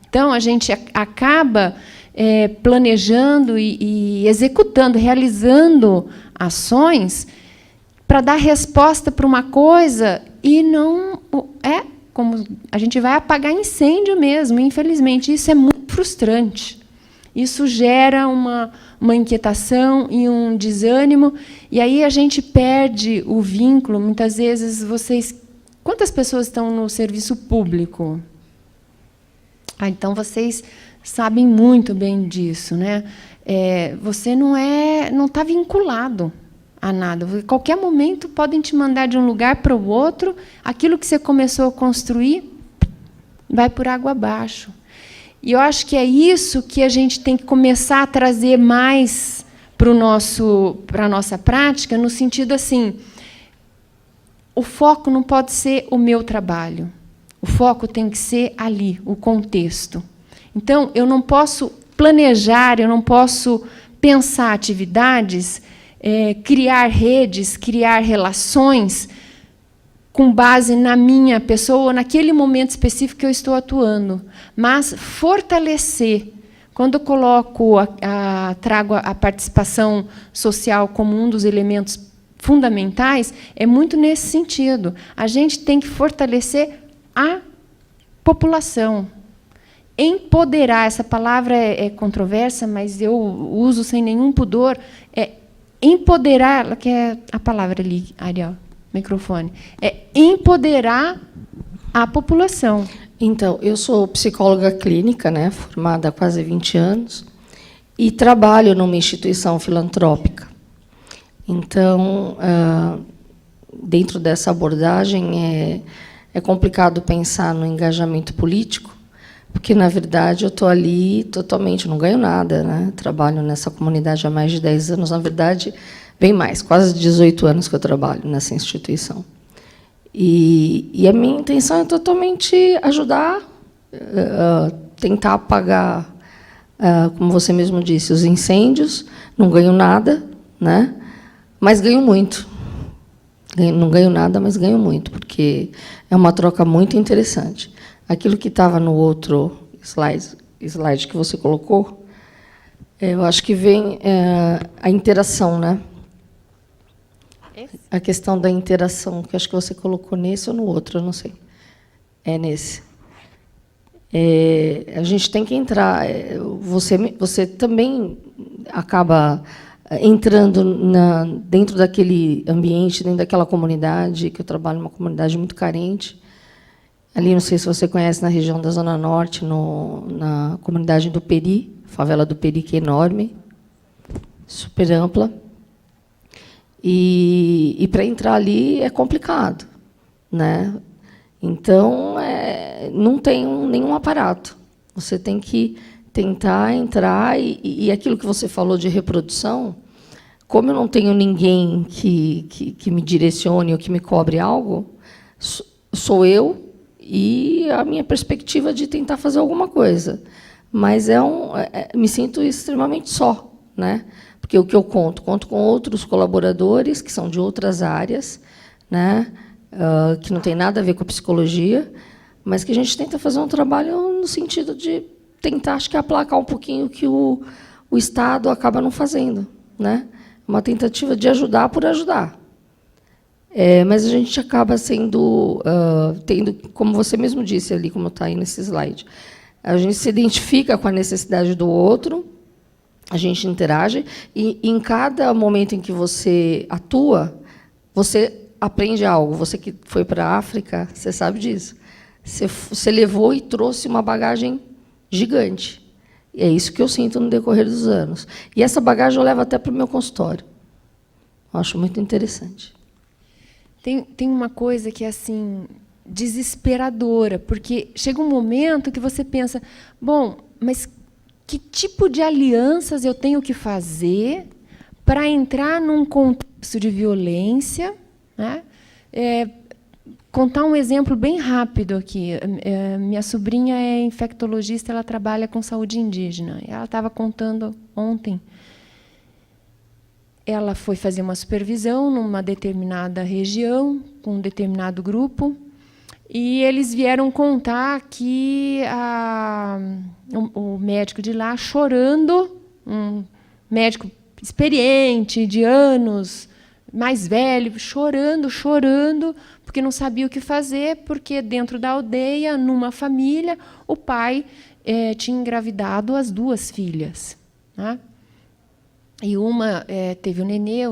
Então, a gente acaba planejando e executando, realizando ações para dar resposta para uma coisa e não... como a gente vai apagar incêndio mesmo, infelizmente. Isso é muito frustrante. Isso gera uma inquietação e um desânimo, e aí a gente perde o vínculo. Muitas vezes, quantas pessoas estão no serviço público? Então, vocês sabem muito bem disso, né? Você não está vinculado a nada. A qualquer momento podem te mandar de um lugar para o outro, aquilo que você começou a construir vai por água abaixo. E eu acho que é isso que a gente tem que começar a trazer mais para a nossa prática, no sentido assim, o foco não pode ser o meu trabalho. O foco tem que ser ali, o contexto. Então, eu não posso planejar, eu não posso pensar atividades, criar redes, criar relações com base na minha pessoa, ou naquele momento específico que eu estou atuando. Mas fortalecer. Quando eu trago a participação social como um dos elementos fundamentais, é muito nesse sentido. A gente tem que fortalecer a população. Empoderar, essa palavra é controversa, mas eu uso sem nenhum pudor, empoderar, que é a palavra ali, Ariel, microfone, empoderar a população. Então, eu sou psicóloga clínica, né, formada há quase 20 anos, e trabalho numa instituição filantrópica. Então, dentro dessa abordagem, é complicado pensar no engajamento político, porque, na verdade, eu estou ali totalmente, não ganho nada, né? Trabalho nessa comunidade há mais de 10 anos, na verdade, bem mais, quase 18 anos que eu trabalho nessa instituição. E a minha intenção é totalmente ajudar, tentar apagar, como você mesmo disse, os incêndios. Não ganho nada, né? Mas ganho muito. Não ganho nada, mas ganho muito, porque é uma troca muito interessante. Aquilo que estava no outro slide que você colocou, eu acho que vem a interação, né? A questão da interação, que acho que você colocou nesse ou no outro, eu não sei. É nesse. A gente tem que entrar. Você também acaba entrando dentro daquele ambiente, dentro daquela comunidade, que eu trabalho numa comunidade muito carente. Ali, não sei se você conhece, na região da Zona Norte, na comunidade do Peri, favela do Peri, que é enorme, super ampla. E para entrar ali é complicado, né? Então, não tem nenhum aparato. Você tem que tentar entrar, e aquilo que você falou de reprodução, como eu não tenho ninguém que me direcione ou que me cobre algo, sou eu e a minha perspectiva de tentar fazer alguma coisa. Mas me sinto extremamente só, né? Porque o que eu conto com outros colaboradores que são de outras áreas, né? Que não tem nada a ver com a psicologia, mas que a gente tenta fazer um trabalho no sentido de tentar, acho que, aplacar um pouquinho o que o Estado acaba não fazendo, né? Uma tentativa de ajudar por ajudar. Mas a gente acaba tendo, como você mesmo disse ali, como está aí nesse slide, a gente se identifica com a necessidade do outro, A gente interage e, em cada momento em que você atua, você aprende algo. Você que foi para a África, você sabe disso. Você levou e trouxe uma bagagem gigante. E é isso que eu sinto no decorrer dos anos. E essa bagagem eu levo até para o meu consultório. Eu acho muito interessante. Tem uma coisa que é assim desesperadora, porque chega um momento que você pensa, bom, mas que tipo de alianças eu tenho que fazer para entrar num contexto de violência, né? Contar um exemplo bem rápido aqui. Minha sobrinha é infectologista, ela trabalha com saúde indígena. Ela estava contando ontem. Ela foi fazer uma supervisão numa determinada região, com um determinado grupo, e eles vieram contar que o médico de lá, chorando, um médico experiente, de anos, mais velho, chorando, porque não sabia o que fazer, porque dentro da aldeia, numa família, o pai tinha engravidado as 2 filhas, né? E uma teve o nenê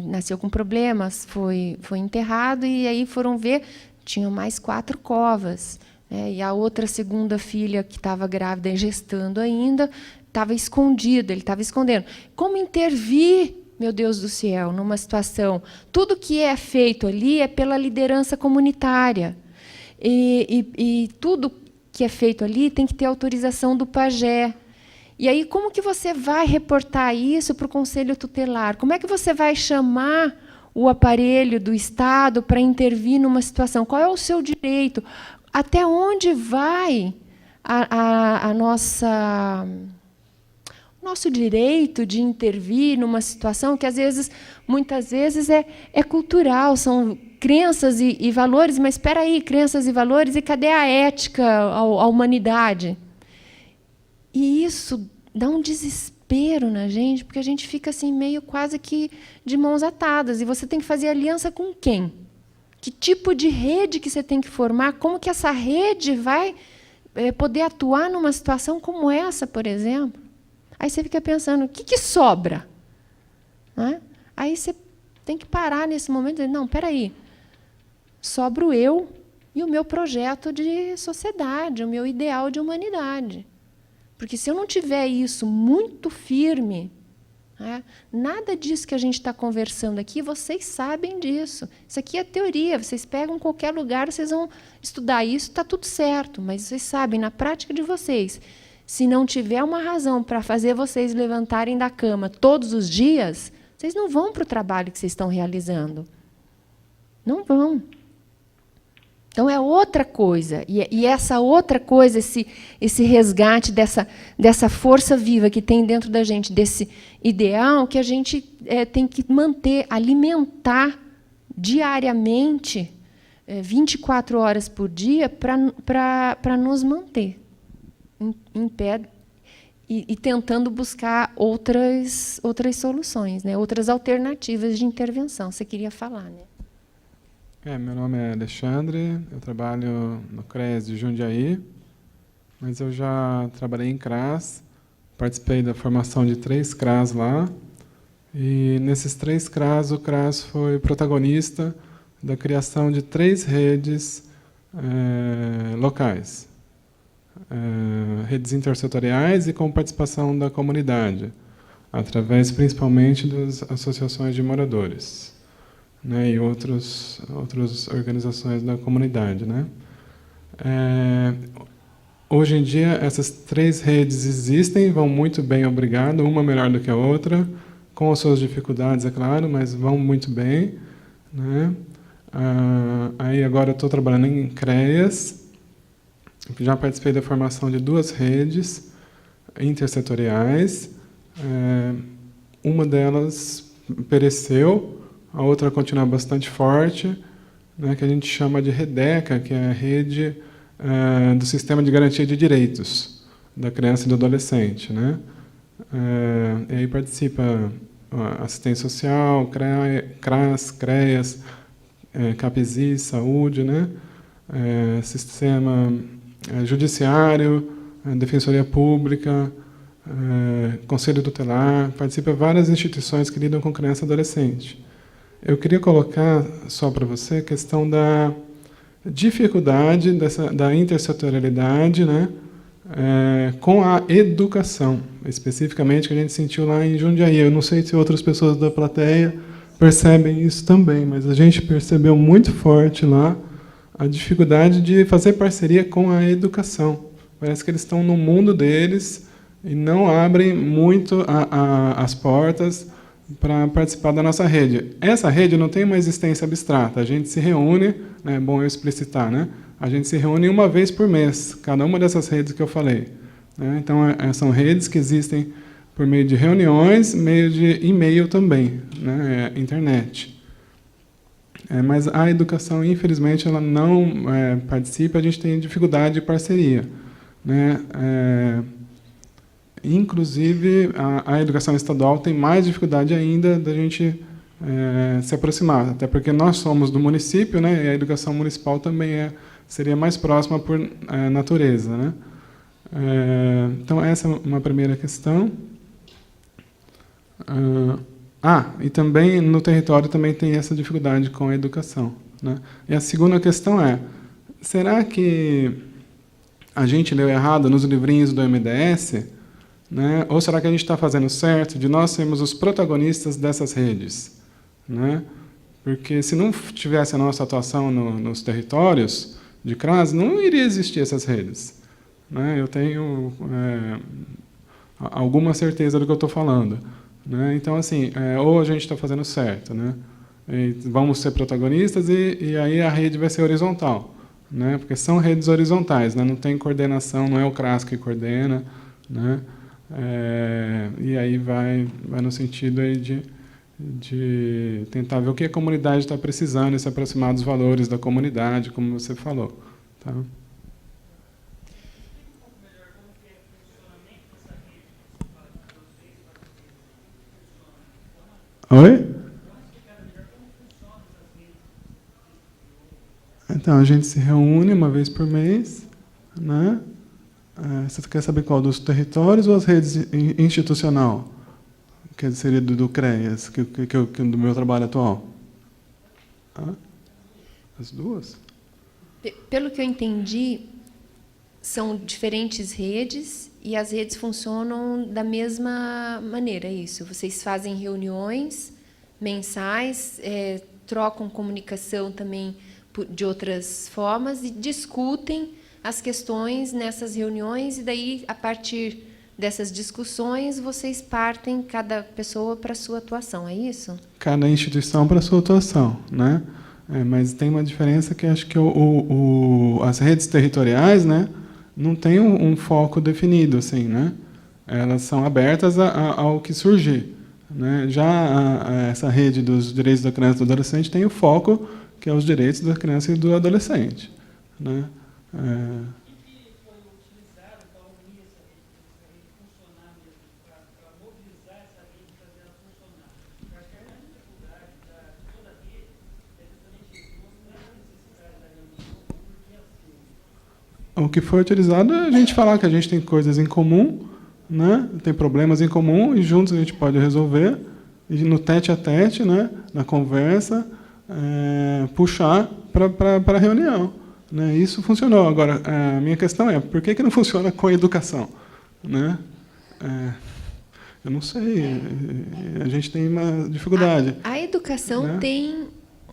nasceu com problemas, foi enterrado, e aí foram ver, tinham mais 4 covas. Né? E a outra segunda filha, que estava grávida e gestando ainda, estava escondida, ele estava escondendo. Como intervir, meu Deus do céu, numa situação? Tudo que é feito ali é pela liderança comunitária. E tudo que é feito ali tem que ter autorização do pajé. E aí, como que você vai reportar isso para o Conselho Tutelar? Como é que você vai chamar o aparelho do Estado para intervir numa situação? Qual é o seu direito? Até onde vai nosso direito de intervir numa situação que, muitas vezes, é cultural, são crenças e valores, mas espera aí, crenças e valores, e cadê a ética, a humanidade? E isso dá um desespero na gente, porque a gente fica assim meio quase que de mãos atadas. E você tem que fazer aliança com quem? Que tipo de rede que você tem que formar? Como que essa rede vai poder atuar numa situação como essa, por exemplo? Aí você fica pensando, o que sobra? Né? Aí você tem que parar nesse momento e dizer, não, espera aí, sobra o eu e o meu projeto de sociedade, o meu ideal de humanidade. Porque se eu não tiver isso muito firme, né, nada disso que a gente está conversando aqui, vocês sabem disso. Isso aqui é teoria, vocês pegam qualquer lugar, vocês vão estudar isso, está tudo certo, mas vocês sabem, na prática de vocês, se não tiver uma razão para fazer vocês levantarem da cama todos os dias, vocês não vão para o trabalho que vocês estão realizando. Não vão. Então, é outra coisa. E essa outra coisa, esse resgate dessa força viva que tem dentro da gente, desse ideal que a gente tem que manter, alimentar diariamente, 24 horas por dia, para nos manter em pé e tentando buscar outras soluções, né? Outras alternativas de intervenção. Você queria falar, né? Meu nome é Alexandre, eu trabalho no CRES de Jundiaí, mas eu já trabalhei em CRAS, participei da formação de 3 CRAS lá, e nesses 3 CRAS, o CRAS foi protagonista da criação de 3 redes locais, redes intersetoriais e com participação da comunidade, através principalmente das associações de moradores. Né, e outras organizações da comunidade. Né? Hoje em dia, essas 3 redes existem, vão muito bem, obrigado, uma melhor do que a outra, com as suas dificuldades, é claro, mas vão muito bem. Né? Aí agora estou trabalhando em CREAS, já participei da formação de 2 redes intersetoriais, uma delas pereceu, a outra continua bastante forte, né, que a gente chama de REDECA, que é a Rede do Sistema de Garantia de Direitos da Criança e do Adolescente. Né? E aí participa assistência social, CRAS, CREAS, CAPESI, saúde, né? Sistema judiciário, defensoria pública, Conselho Tutelar, participa de várias instituições que lidam com criança e adolescente. Eu queria colocar só para você a questão da dificuldade da intersetorialidade, né, com a educação, especificamente, que a gente sentiu lá em Jundiaí. Eu não sei se outras pessoas da plateia percebem isso também, mas a gente percebeu muito forte lá a dificuldade de fazer parceria com a educação. Parece que eles estão no mundo deles e não abrem muito as portas para participar da nossa rede. Essa rede não tem uma existência abstrata. A gente se reúne, é bom eu explicitar, né? A gente se reúne uma vez por mês, cada uma dessas redes que eu falei. Né? Então, são redes que existem por meio de reuniões, meio de e-mail também, né? Internet. Mas a educação, infelizmente, ela não participa, a gente tem dificuldade de parceria. Né? Inclusive, a educação estadual tem mais dificuldade ainda da gente se aproximar, até porque nós somos do município, né? E a educação municipal também seria mais próxima por natureza. Né? Então, essa é uma primeira questão. E também no território também tem essa dificuldade com a educação. Né? E a segunda questão será que a gente leu errado nos livrinhos do MDS? Né? Ou será que a gente está fazendo certo de nós sermos os protagonistas dessas redes? Né? Porque se não tivesse a nossa atuação nos territórios de CRAS, não iria existir essas redes. Né? Eu tenho alguma certeza do que eu estou falando. Né? Então, assim, ou a gente está fazendo certo, né? E vamos ser protagonistas e aí a rede vai ser horizontal. Né? Porque são redes horizontais, né? Não tem coordenação, não é o CRAS que coordena. Né? E aí vai no sentido aí de tentar ver o que a comunidade está precisando e se aproximar dos valores da comunidade, como você falou. Tá? Oi? Então, a gente se reúne uma vez por mês. Né? Você quer saber qual dos territórios ou as redes institucional? Que seria do CREAS, que do meu trabalho atual? As duas? Pelo que eu entendi, são diferentes redes e as redes funcionam da mesma maneira, é isso? Vocês fazem reuniões mensais, trocam comunicação também de outras formas e discutem as questões nessas reuniões e daí, a partir dessas discussões, vocês partem, cada pessoa, para a sua atuação, é isso? Cada instituição para a sua atuação, né? Mas tem uma diferença que acho que as redes territoriais, né, não têm um foco definido, assim, né? Elas são abertas ao que surgir. Né? Já essa rede dos direitos da criança e do adolescente tem o foco que é os direitos da criança e do adolescente. Né? O que foi utilizado é a gente falar que a gente tem coisas em comum, né? Tem problemas em comum e juntos a gente pode resolver, e no tete-a-tete, né? Na conversa, puxar para a reunião. Né? Isso funcionou. Agora, a minha questão é, por que não funciona com a educação? Né? Eu não sei, a gente tem uma dificuldade. A educação, né, tem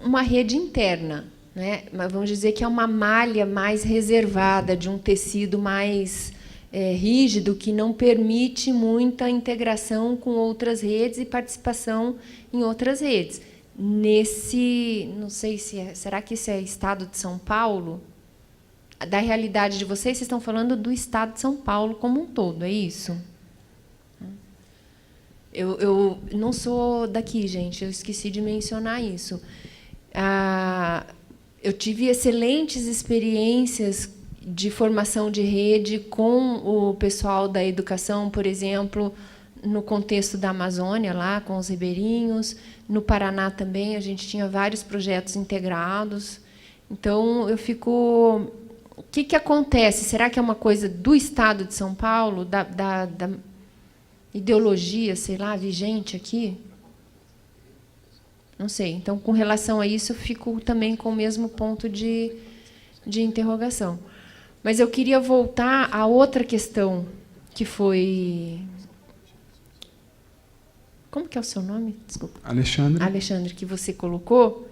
uma rede interna, né? Mas vamos dizer que é uma malha mais reservada, de um tecido mais rígido, que não permite muita integração com outras redes e participação em outras redes. Não sei será que isso é Estado de São Paulo? Da realidade de vocês estão falando do Estado de São Paulo como um todo, é isso? Eu não sou daqui, gente, eu esqueci de mencionar isso. Eu tive excelentes experiências de formação de rede com o pessoal da educação, por exemplo, no contexto da Amazônia, lá com os ribeirinhos. No Paraná também, a gente tinha vários projetos integrados. Então, eu fico... O que acontece? Será que é uma coisa do Estado de São Paulo, ideologia, sei lá, vigente aqui? Não sei. Então, com relação a isso, eu fico também com o mesmo ponto de interrogação. Mas eu queria voltar a outra questão, que foi... Como que é o seu nome? Desculpa. Alexandre. Alexandre, que você colocou.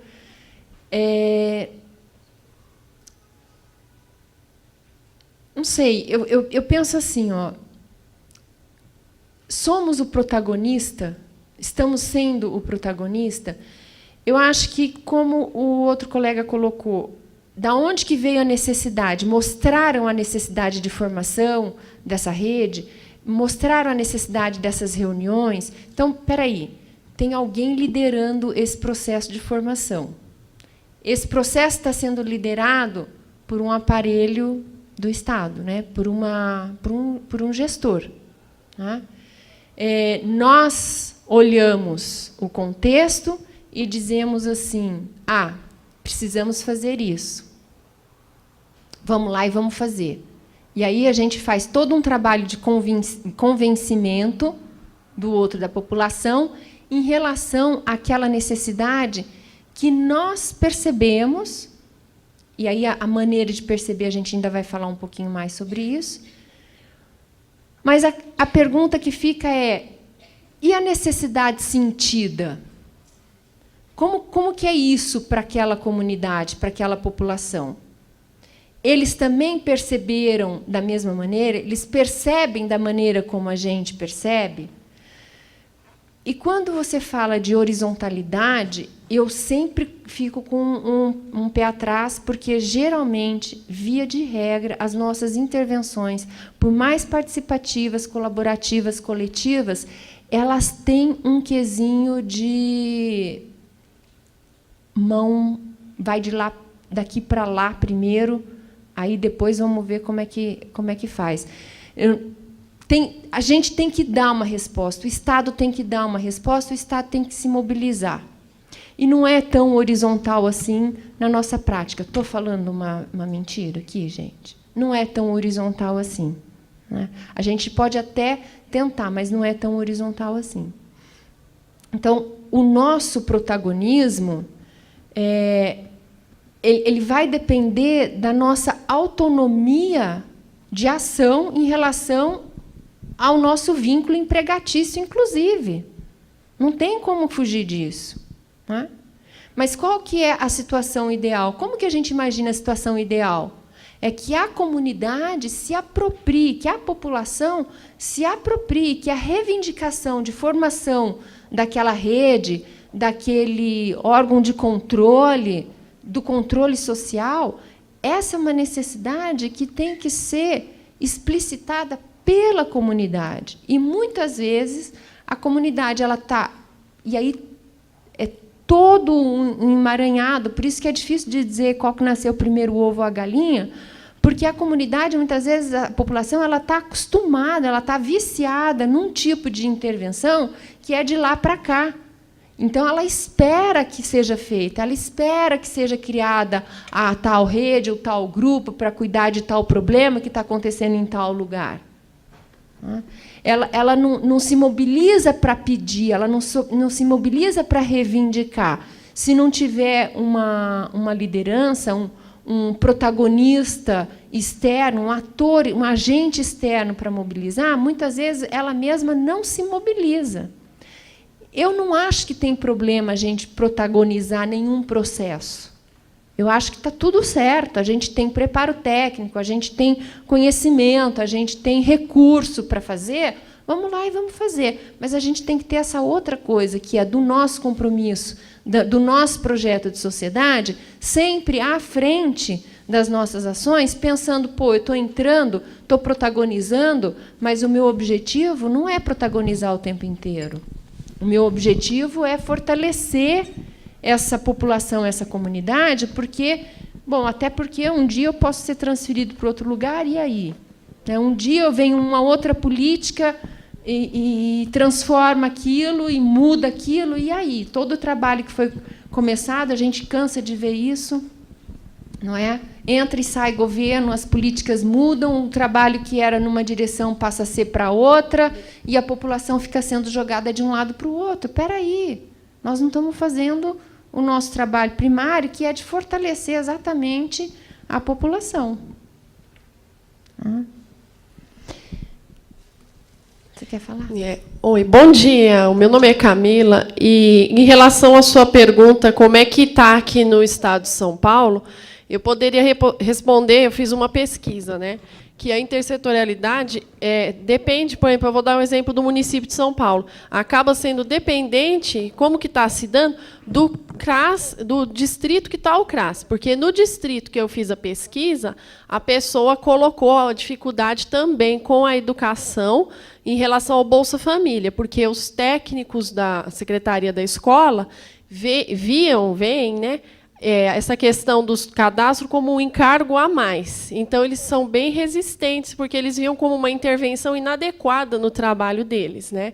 Não sei, eu penso assim, ó, somos o protagonista, estamos sendo o protagonista. Eu acho que, como o outro colega colocou, da onde que veio a necessidade? Mostraram a necessidade de formação dessa rede, mostraram a necessidade dessas reuniões. Então, espera aí, tem alguém liderando esse processo de formação. Esse processo está sendo liderado por um aparelho do Estado, né? por um gestor. Tá? Nós olhamos o contexto e dizemos assim, precisamos fazer isso. Vamos lá e vamos fazer. E aí a gente faz todo um trabalho de convencimento do outro, da população, em relação àquela necessidade que nós percebemos, e aí a maneira de perceber, a gente ainda vai falar um pouquinho mais sobre isso, mas a pergunta que fica é, e a necessidade sentida? Como que é isso para aquela comunidade, para aquela população? Eles também perceberam da mesma maneira? Eles percebem da maneira como a gente percebe? E quando você fala de horizontalidade, eu sempre fico com um pé atrás, porque, geralmente, via de regra, as nossas intervenções, por mais participativas, colaborativas, coletivas, elas têm um quesinho de mão, vai daqui para lá primeiro, aí depois vamos ver como é que faz. A gente tem que dar uma resposta, o Estado tem que dar uma resposta, o Estado tem que se mobilizar. E não é tão horizontal assim na nossa prática. Estou falando uma mentira aqui, gente? Não é tão horizontal assim. Né? A gente pode até tentar, mas não é tão horizontal assim. Então, o nosso protagonismo ele vai depender da nossa autonomia de ação em relação ao nosso vínculo empregatício, inclusive. Não tem como fugir disso. Né? Mas qual que é a situação ideal? Como que a gente imagina a situação ideal? É que a comunidade se aproprie, que a população se aproprie, que a reivindicação de formação daquela rede, daquele órgão de controle, do controle social, essa é uma necessidade que tem que ser explicitada pela comunidade. E, muitas vezes, a comunidade está... E aí é todo um emaranhado, por isso que é difícil de dizer qual que nasceu primeiro, o ovo ou a galinha, porque a comunidade, muitas vezes, a população está acostumada, ela está viciada num tipo de intervenção que é de lá para cá. Então, ela espera que seja feita, ela espera que seja criada a tal rede ou tal grupo para cuidar de tal problema que está acontecendo em tal lugar. Ela não se mobiliza para pedir, ela não se mobiliza para reivindicar. Se não tiver uma liderança, um protagonista externo, um ator, um agente externo para mobilizar, muitas vezes ela mesma não se mobiliza. Eu não acho que tem problema a gente protagonizar nenhum processo. Eu acho que está tudo certo. A gente tem preparo técnico, a gente tem conhecimento, a gente tem recurso para fazer. Vamos lá e vamos fazer. Mas a gente tem que ter essa outra coisa, que é do nosso compromisso, do nosso projeto de sociedade, sempre à frente das nossas ações, pensando, eu estou entrando, estou protagonizando, mas o meu objetivo não é protagonizar o tempo inteiro. O meu objetivo é fortalecer essa população, essa comunidade, até porque um dia eu posso ser transferido para outro lugar, e aí? Um dia eu venho uma outra política e transforma aquilo, e muda aquilo, e aí? Todo o trabalho que foi começado, a gente cansa de ver isso, não é? entra e sai governo, as políticas mudam, o trabalho que era numa direção passa a ser para outra, e a população fica sendo jogada de um lado para o outro. Espera aí, nós não estamos fazendo o nosso trabalho primário, que é de fortalecer exatamente a população. Você quer falar? Oi, bom dia. O meu nome é Camila. E, em relação à sua pergunta, como é que está aqui no estado de São Paulo, eu poderia responder, eu fiz uma pesquisa, né, que a intersetorialidade depende, por exemplo, eu vou dar um exemplo do município de São Paulo, acaba sendo dependente, como que está se dando, do CRAS, do distrito que está o CRAS, porque no distrito que eu fiz a pesquisa, a pessoa colocou a dificuldade também com a educação em relação ao Bolsa Família, porque os técnicos da Secretaria da Escola veem, né, essa questão dos cadastros como um encargo a mais. Então, eles são bem resistentes, porque eles viam como uma intervenção inadequada no trabalho deles, né?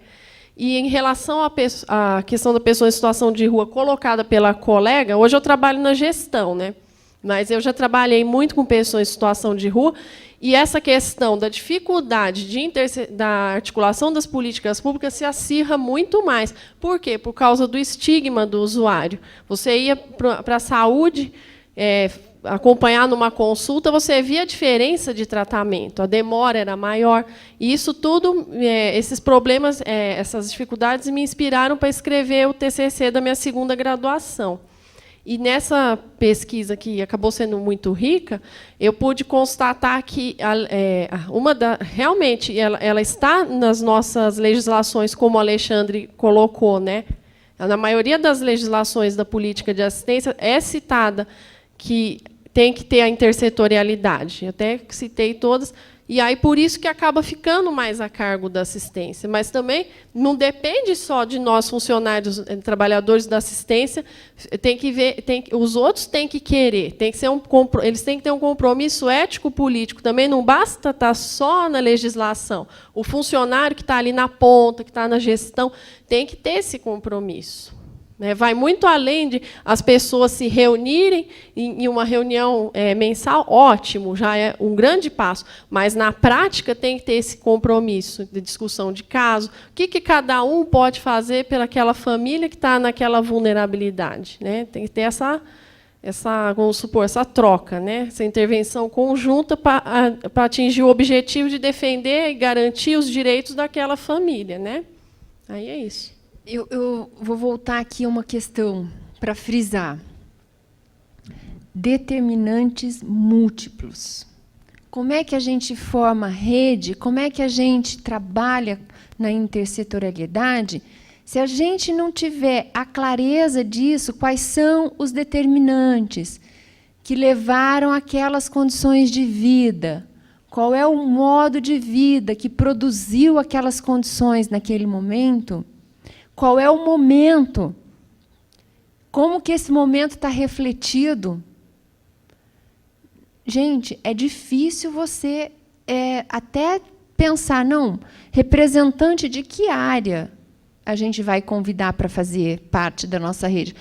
E, em relação à questão da pessoa em situação de rua colocada pela colega, hoje eu trabalho na gestão, né? Mas eu já trabalhei muito com pessoas em situação de rua, e essa questão da dificuldade da articulação das políticas públicas se acirra muito mais. Por quê? Por causa do estigma do usuário. Você ia para a saúde, acompanhar numa consulta, você via a diferença de tratamento, a demora era maior. E isso tudo, esses problemas, essas dificuldades, me inspiraram para escrever o TCC da minha segunda graduação. E nessa pesquisa, que acabou sendo muito rica, eu pude constatar que realmente ela está nas nossas legislações, como o Alexandre colocou, né? Na maioria das legislações da política de assistência é citada que tem que ter a intersetorialidade. Eu até citei todas. E aí, por isso que acaba ficando mais a cargo da assistência. Mas também não depende só de nós, funcionários, trabalhadores da assistência, tem que ver, os outros têm que querer, eles têm que ter um compromisso ético-político. Também não basta estar só na legislação. O funcionário que está ali na ponta, que está na gestão, tem que ter esse compromisso. Vai muito além de as pessoas se reunirem em uma reunião mensal, ótimo, já é um grande passo, mas, na prática, tem que ter esse compromisso de discussão de caso, o que cada um pode fazer pelaquela família que está naquela vulnerabilidade, né? Tem que ter essa, vamos supor, essa troca, né? Essa intervenção conjunta para atingir o objetivo de defender e garantir os direitos daquela família, né? Aí é isso. Eu vou voltar aqui a uma questão para frisar. Determinantes múltiplos. Como é que a gente forma rede? Como é que a gente trabalha na intersetorialidade? Se a gente não tiver a clareza disso, quais são os determinantes que levaram àquelas condições de vida? Qual é o modo de vida que produziu aquelas condições naquele momento? Qual é o momento? Como que esse momento está refletido? Gente, é difícil você até pensar, não, representante de que área a gente vai convidar para fazer parte da nossa rede?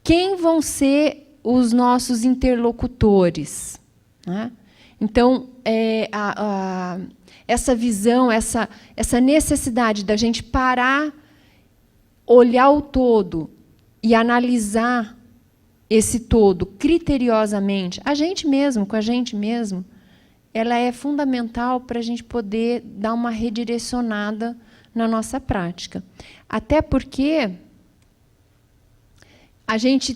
Quem vão ser os nossos interlocutores? Né? Então, essa visão, essa necessidade da gente parar, olhar o todo e analisar esse todo criteriosamente, a gente mesmo, com a gente mesmo, ela é fundamental para a gente poder dar uma redirecionada na nossa prática. Até porque a gente,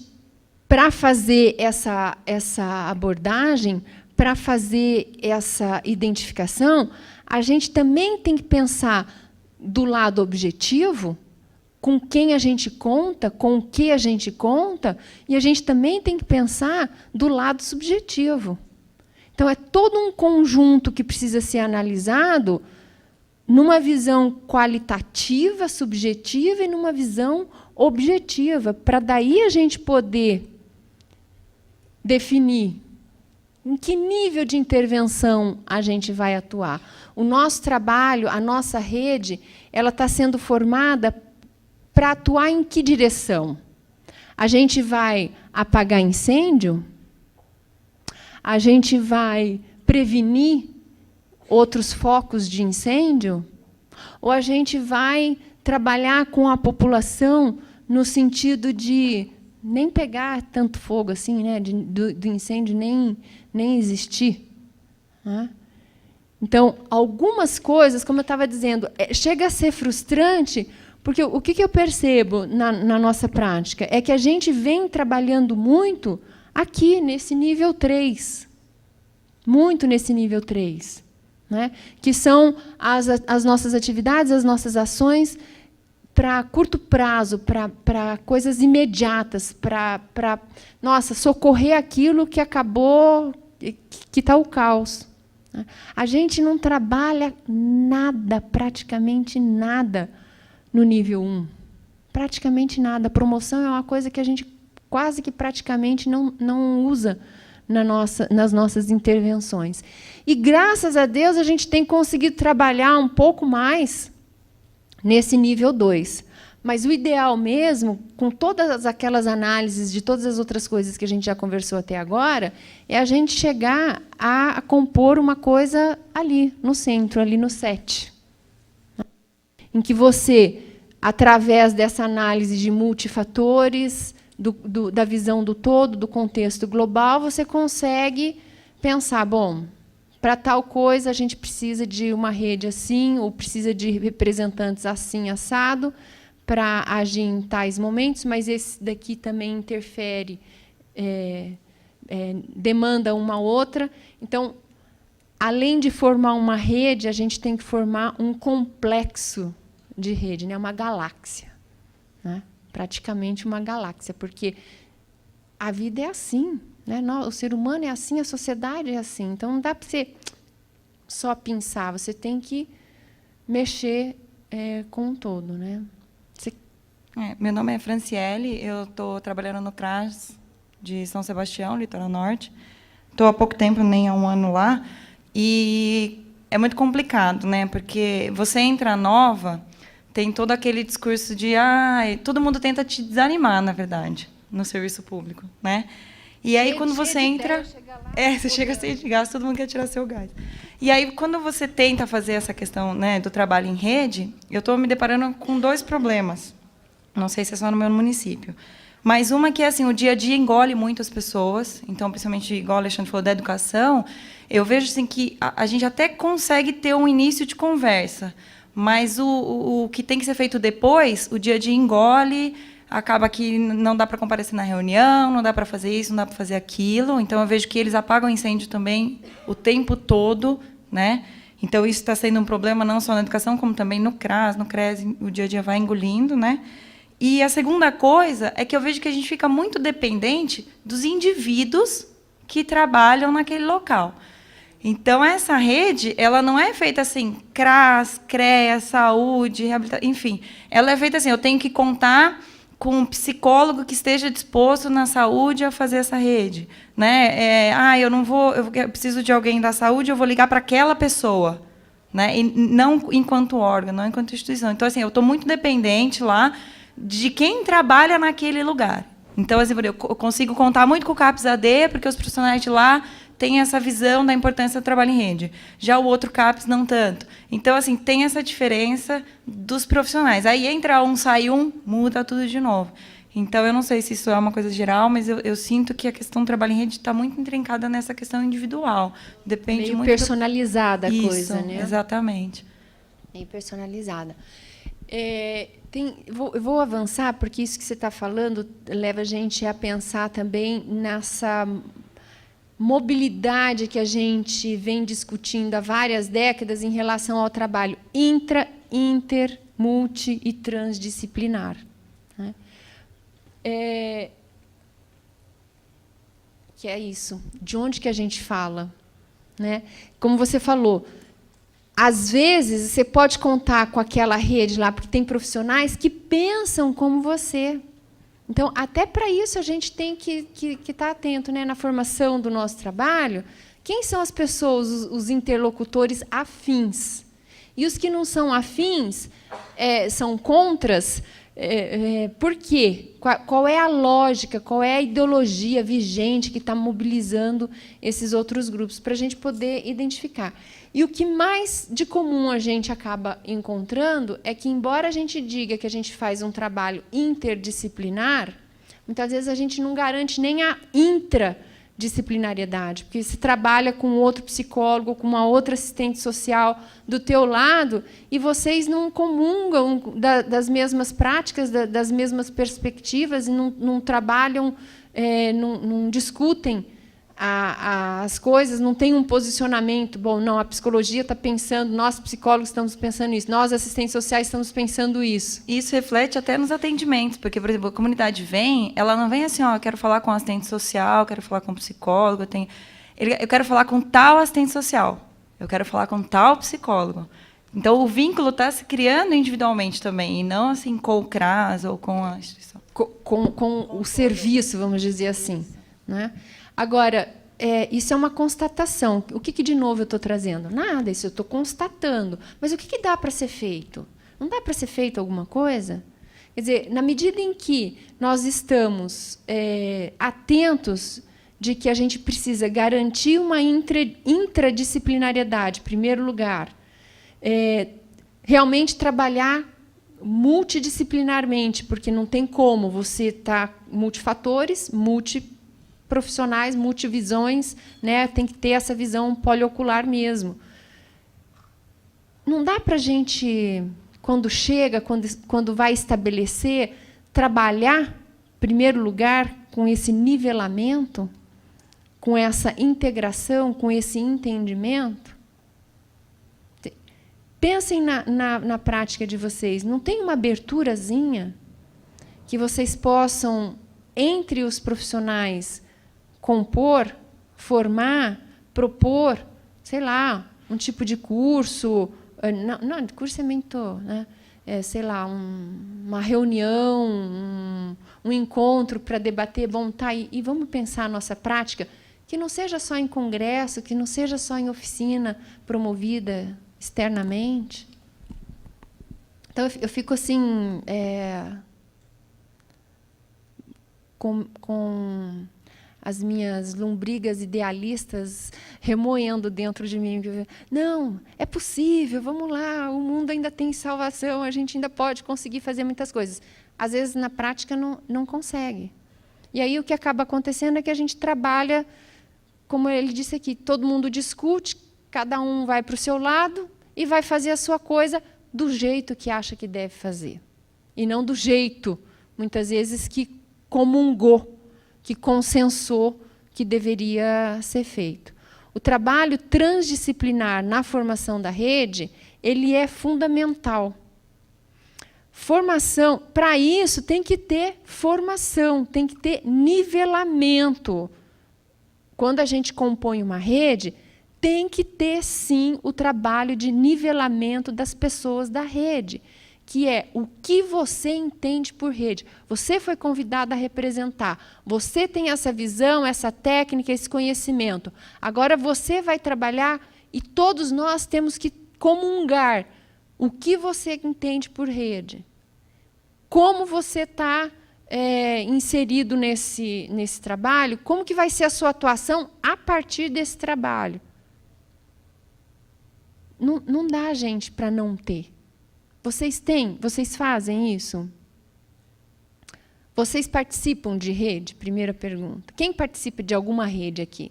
para fazer essa abordagem, para fazer essa identificação, a gente também tem que pensar do lado objetivo, com quem a gente conta, com o que a gente conta, e a gente também tem que pensar do lado subjetivo. Então, é todo um conjunto que precisa ser analisado numa visão qualitativa, subjetiva, e numa visão objetiva, para daí a gente poder definir em que nível de intervenção a gente vai atuar. O nosso trabalho, a nossa rede, ela está sendo formada para atuar em que direção? A gente vai apagar incêndio? a gente vai prevenir outros focos de incêndio? Ou a gente vai trabalhar com a população no sentido de nem pegar tanto fogo assim, né, do incêndio nem existir? Né? Então, algumas coisas, como eu estava dizendo, chega a ser frustrante, porque o que eu percebo na nossa prática é que a gente vem trabalhando muito aqui, nesse nível 3. Muito nesse nível 3. Né? Que são as nossas atividades, as nossas ações para curto prazo, para coisas imediatas, para socorrer aquilo que acabou, que está o caos. A gente não trabalha nada, praticamente nada, no nível 1. Praticamente nada. A promoção é uma coisa que a gente quase que praticamente não usa nas nossas intervenções. E, graças a Deus, a gente tem conseguido trabalhar um pouco mais nesse nível 2. Mas o ideal mesmo, com todas aquelas análises de todas as outras coisas que a gente já conversou até agora, é a gente chegar a compor uma coisa ali, no centro, ali no 7. Em que você, através dessa análise de multifatores, da visão do todo, do contexto global, você consegue pensar, bom, para tal coisa a gente precisa de uma rede assim, ou precisa de representantes assim, assado, para agir em tais momentos, mas esse daqui também interfere, demanda uma outra. Então, além de formar uma rede, a gente tem que formar um complexo de rede, né? Uma galáxia. Né? Praticamente uma galáxia, porque a vida é assim. Né? O ser humano é assim, a sociedade é assim. Então, não dá para você só pensar, você tem que mexer com o todo. Né? Meu nome é Franciele, eu estou trabalhando no CRAS de São Sebastião, Litoral Norte. Estou há pouco tempo, nem há um ano lá, e é muito complicado, né? Porque você entra nova, tem todo aquele discurso de todo mundo tenta te desanimar, na verdade, no serviço público, né? E aí, quando você entra... você chega sem de gás, todo mundo quer tirar seu gás. E aí, quando você tenta fazer essa questão, né, do trabalho em rede, eu estou me deparando com 2 problemas. Não sei se é só no meu município. Mas uma que é assim, o dia a dia engole muito as pessoas. Então, principalmente, igual o Alexandre falou, da educação, eu vejo assim, que a gente até consegue ter um início de conversa, mas o que tem que ser feito depois, o dia a dia engole, acaba que não dá para comparecer na reunião, não dá para fazer isso, não dá para fazer aquilo. Então, eu vejo que eles apagam incêndio também o tempo todo, né? Então, isso está sendo um problema não só na educação, como também no CRAS, no CRES, o dia a dia vai engolindo, né? E a segunda coisa é que eu vejo que a gente fica muito dependente dos indivíduos que trabalham naquele local. Então, essa rede, ela não é feita assim, CRAS, CREA, saúde, reabilitação, enfim. Ela é feita assim, eu tenho que contar com um psicólogo que esteja disposto na saúde a fazer essa rede. Né? Eu preciso de alguém da saúde, eu vou ligar para aquela pessoa. Né? E não enquanto órgão, não enquanto instituição. Então, assim, eu estou muito dependente lá de quem trabalha naquele lugar. Então, assim, eu consigo contar muito com o CAPS-AD, porque os profissionais de lá têm essa visão da importância do trabalho em rede. Já o outro CAPS, não tanto. Então, assim, tem essa diferença dos profissionais. Aí entra um, sai um, muda tudo de novo. Então, eu não sei se isso é uma coisa geral, mas eu sinto que a questão do trabalho em rede está muito intrincada nessa questão individual. Depende meio muito personalizada a Isso, coisa, né? Exatamente. Meio personalizada. Eu vou avançar, porque isso que você está falando leva a gente a pensar também nessa mobilidade que a gente vem discutindo há várias décadas em relação ao trabalho inter, multi e transdisciplinar. Né? Que é isso. De onde que a gente fala? Né? Como você falou, às vezes, você pode contar com aquela rede lá, porque tem profissionais que pensam como você. Então, até para isso, a gente tem que estar atento, né, na formação do nosso trabalho. Quem são as pessoas, os interlocutores afins? E os que não são afins, são contras, Por quê? Qual é a lógica, qual é a ideologia vigente que está mobilizando esses outros grupos, para a gente poder identificar. E o que mais de comum a gente acaba encontrando é que, embora a gente diga que a gente faz um trabalho interdisciplinar, muitas vezes a gente não garante nem a intradisciplinariedade, porque você trabalha com outro psicólogo, com uma outra assistente social do teu lado, e vocês não comungam das mesmas práticas, das mesmas perspectivas, e não trabalham, não discutem as coisas, não tem um posicionamento. Bom, não, a psicologia está pensando, nós psicólogos estamos pensando isso, nós assistentes sociais estamos pensando isso. Isso reflete até nos atendimentos, porque, por exemplo, a comunidade ela não vem assim, ó, eu quero falar com assistente social, quero falar com psicólogo, eu quero falar com tal assistente social, eu quero falar com tal psicólogo. Então, o vínculo está se criando individualmente também, e não assim com o CRAS ou com a instituição. Com o serviço, vamos dizer assim, né? Agora, isso é uma constatação. O que de novo eu estou trazendo? Nada, isso eu estou constatando. Mas o que dá para ser feito? Não dá para ser feito alguma coisa? Quer dizer, na medida em que nós estamos atentos de que a gente precisa garantir uma intradisciplinariedade, em primeiro lugar, realmente trabalhar multidisciplinarmente, porque não tem como você estar multifatores, multiprofissionais, multivisões, né? Tem que ter essa visão poliocular mesmo. Não dá para a gente, quando chega, quando vai estabelecer, trabalhar, em primeiro lugar, com esse nivelamento, com essa integração, com esse entendimento? Pensem na prática de vocês. Não tem uma aberturazinha que vocês possam, entre os profissionais, compor, formar, propor, sei lá, um tipo de curso, não, curso é mentor, né? Sei lá, uma reunião, um encontro para debater, bom, tá, e vamos pensar a nossa prática, que não seja só em congresso, que não seja só em oficina promovida externamente. Então, eu fico assim, com as minhas lombrigas idealistas remoendo dentro de mim. Não, é possível, vamos lá, o mundo ainda tem salvação, a gente ainda pode conseguir fazer muitas coisas. Às vezes, na prática, não consegue. E aí o que acaba acontecendo é que a gente trabalha, como ele disse aqui, todo mundo discute, cada um vai para o seu lado e vai fazer a sua coisa do jeito que acha que deve fazer. E não do jeito, muitas vezes, que comungou, que consensou que deveria ser feito. O trabalho transdisciplinar na formação da rede, ele é fundamental. Formação, para isso tem que ter formação, tem que ter nivelamento. Quando a gente compõe uma rede, tem que ter, sim, o trabalho de nivelamento das pessoas da rede, que é o que você entende por rede. Você foi convidado a representar, você tem essa visão, essa técnica, esse conhecimento. Agora você vai trabalhar e todos nós temos que comungar o que você entende por rede. Como você está inserido nesse trabalho, como que vai ser a sua atuação a partir desse trabalho. Não dá, gente, para não ter. Vocês têm? Vocês fazem isso? Vocês participam de rede? Primeira pergunta. Quem participa de alguma rede aqui?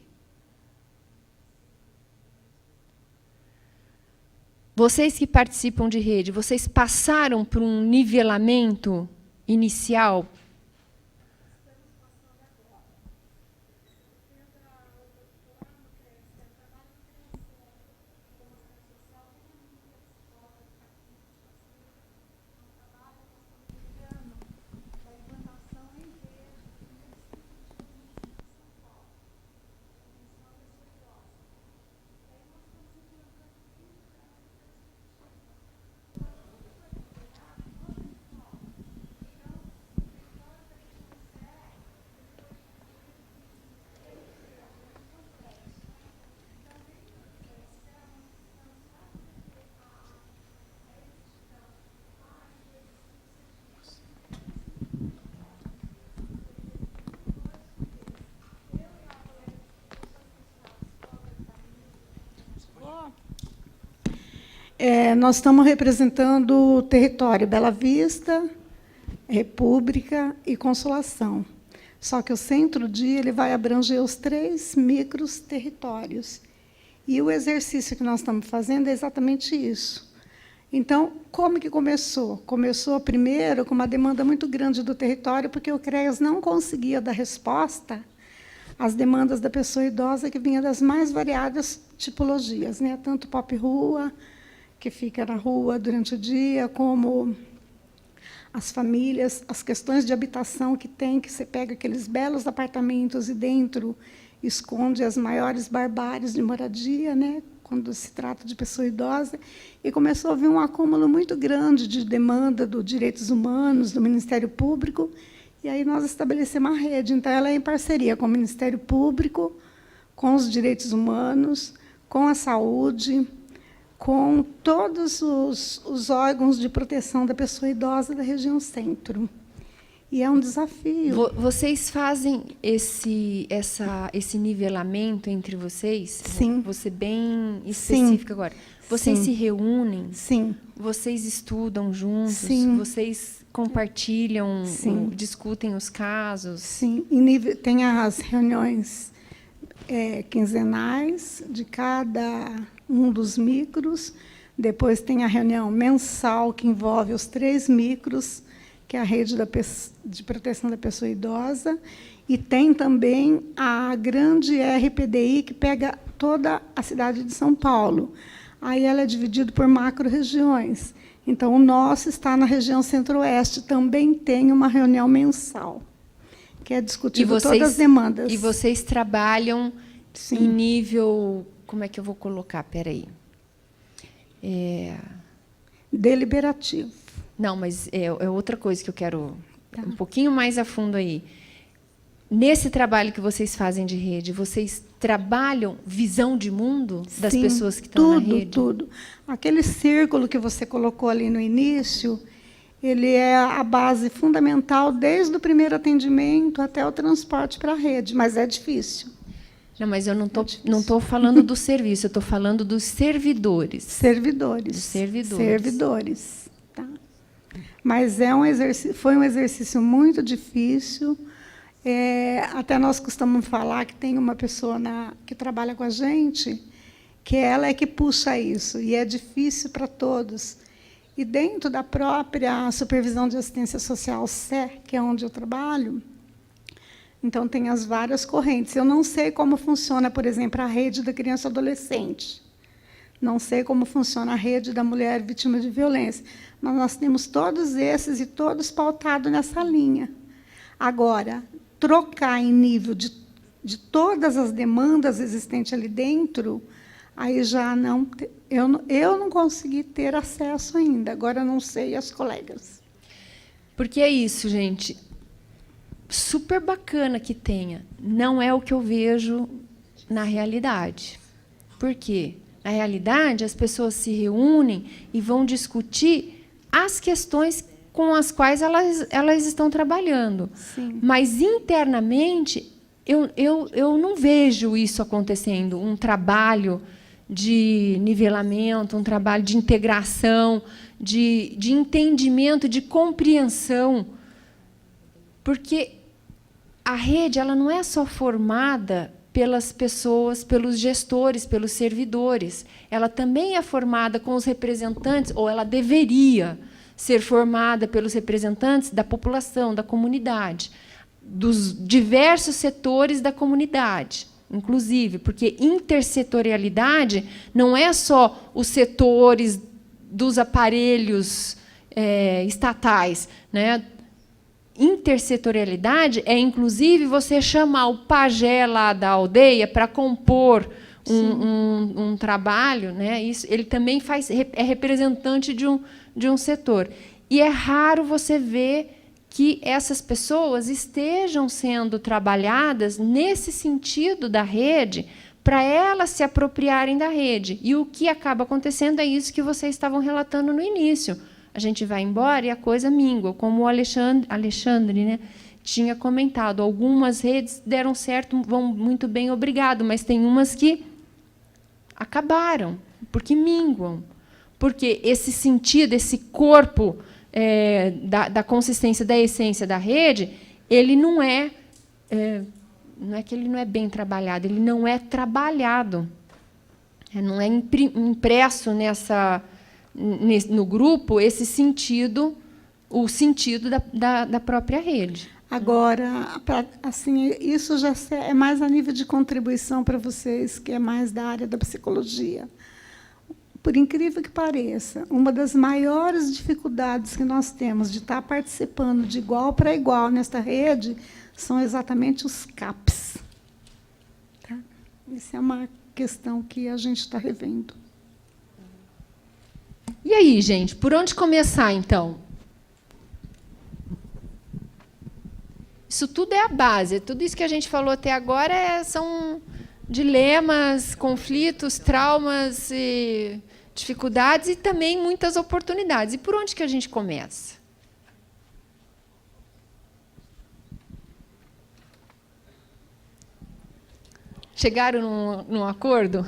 Vocês que participam de rede, vocês passaram por um nivelamento inicial? Nós estamos representando o território Bela Vista, República e Consolação. Só que o centro-dia ele vai abranger os 3 micros territórios. E o exercício que nós estamos fazendo é exatamente isso. Então, como que começou? Começou primeiro com uma demanda muito grande do território, porque o CREAS não conseguia dar resposta às demandas da pessoa idosa, que vinha das mais variadas tipologias, né? Tanto pop-rua, que fica na rua durante o dia, como as famílias, as questões de habitação que tem, que você pega aqueles belos apartamentos e dentro esconde as maiores barbáries de moradia, né, quando se trata de pessoa idosa, e começou a haver um acúmulo muito grande de demanda dos direitos humanos, do Ministério Público, e aí nós estabelecemos uma rede. Então, ela é em parceria com o Ministério Público, com os direitos humanos, com a saúde, com todos os órgãos de proteção da pessoa idosa da região centro. E é um desafio. Vocês fazem esse nivelamento entre vocês? Sim. Vou ser bem específica agora. Vocês se reúnem? Sim. Vocês estudam juntos? Sim. Vocês compartilham, discutem os casos? Sim. Tem as reuniões quinzenais de cada um dos micros. Depois tem a reunião mensal, que envolve os 3 micros, que é a rede de proteção da pessoa idosa, e tem também a grande RPDI, que pega toda a cidade de São Paulo. Aí ela é dividida por macro-regiões. Então, o nosso está na região centro-oeste, também tem uma reunião mensal, que é discutir todas as demandas. E vocês trabalham em nível... Como é que eu vou colocar? Espera aí. Deliberativo. Não, mas é outra coisa que eu quero um pouquinho mais a fundo aí. Nesse trabalho que vocês fazem de rede, vocês trabalham visão de mundo das pessoas que estão na rede? Tudo. Aquele círculo que você colocou ali no início, ele é a base fundamental desde o primeiro atendimento até o transporte para a rede, mas é difícil. Não, mas eu não estou falando do serviço, eu estou falando dos servidores. Servidores. Dos servidores. Servidores. Tá? Mas foi um exercício muito difícil. Até nós costumamos falar que tem uma pessoa que trabalha com a gente, que ela é que puxa isso, e é difícil para todos. E dentro da própria supervisão de assistência social SE, que é onde eu trabalho, então tem as várias correntes. Eu não sei como funciona, por exemplo, a rede da criança e adolescente. Não sei como funciona a rede da mulher vítima de violência. Mas nós temos todos esses e todos pautados nessa linha. Agora, trocar em nível de todas as demandas existentes ali dentro, aí já não... Eu não consegui ter acesso ainda. Agora, eu não sei as colegas. Porque é isso, gente. Super bacana que tenha. Não é o que eu vejo na realidade. Por quê? Na realidade, as pessoas se reúnem e vão discutir as questões com as quais elas estão trabalhando. Sim. Mas, internamente, eu não vejo isso acontecendo, um trabalho de nivelamento, um trabalho de integração, de entendimento, de compreensão. Porque a rede ela não é só formada pelas pessoas, pelos gestores, pelos servidores. Ela também é formada com os representantes, ou ela deveria ser formada pelos representantes da população, da comunidade, dos diversos setores da comunidade, inclusive, porque intersetorialidade não é só os setores dos aparelhos estatais, né? Intersetorialidade é, inclusive, você chamar o pajé lá da aldeia para compor um trabalho, né? Isso, ele também é representante de um setor. E é raro você ver que essas pessoas estejam sendo trabalhadas nesse sentido da rede, para elas se apropriarem da rede. E o que acaba acontecendo é isso que vocês estavam relatando no início. A gente vai embora e a coisa mingua, como o Alexandre, né, tinha comentado. Algumas redes deram certo, vão muito bem, obrigado, mas tem umas que acabaram, porque minguam, Porque esse sentido, esse corpo da consistência, da essência da rede, ele não é que ele não é bem trabalhado, ele não é trabalhado. Não é impresso no grupo esse sentido, o sentido da própria rede. Agora, assim, isso já é mais a nível de contribuição para vocês, que é mais da área da psicologia. Por incrível que pareça, uma das maiores dificuldades que nós temos de estar participando de igual para igual nesta rede são exatamente os CAPs. Tá? Essa é uma questão que a gente está revendo. E aí, gente, por onde começar, então? Isso tudo é a base. Tudo isso que a gente falou até agora são dilemas, conflitos, traumas, dificuldades e também muitas oportunidades. E por onde que a gente começa? Chegaram num acordo?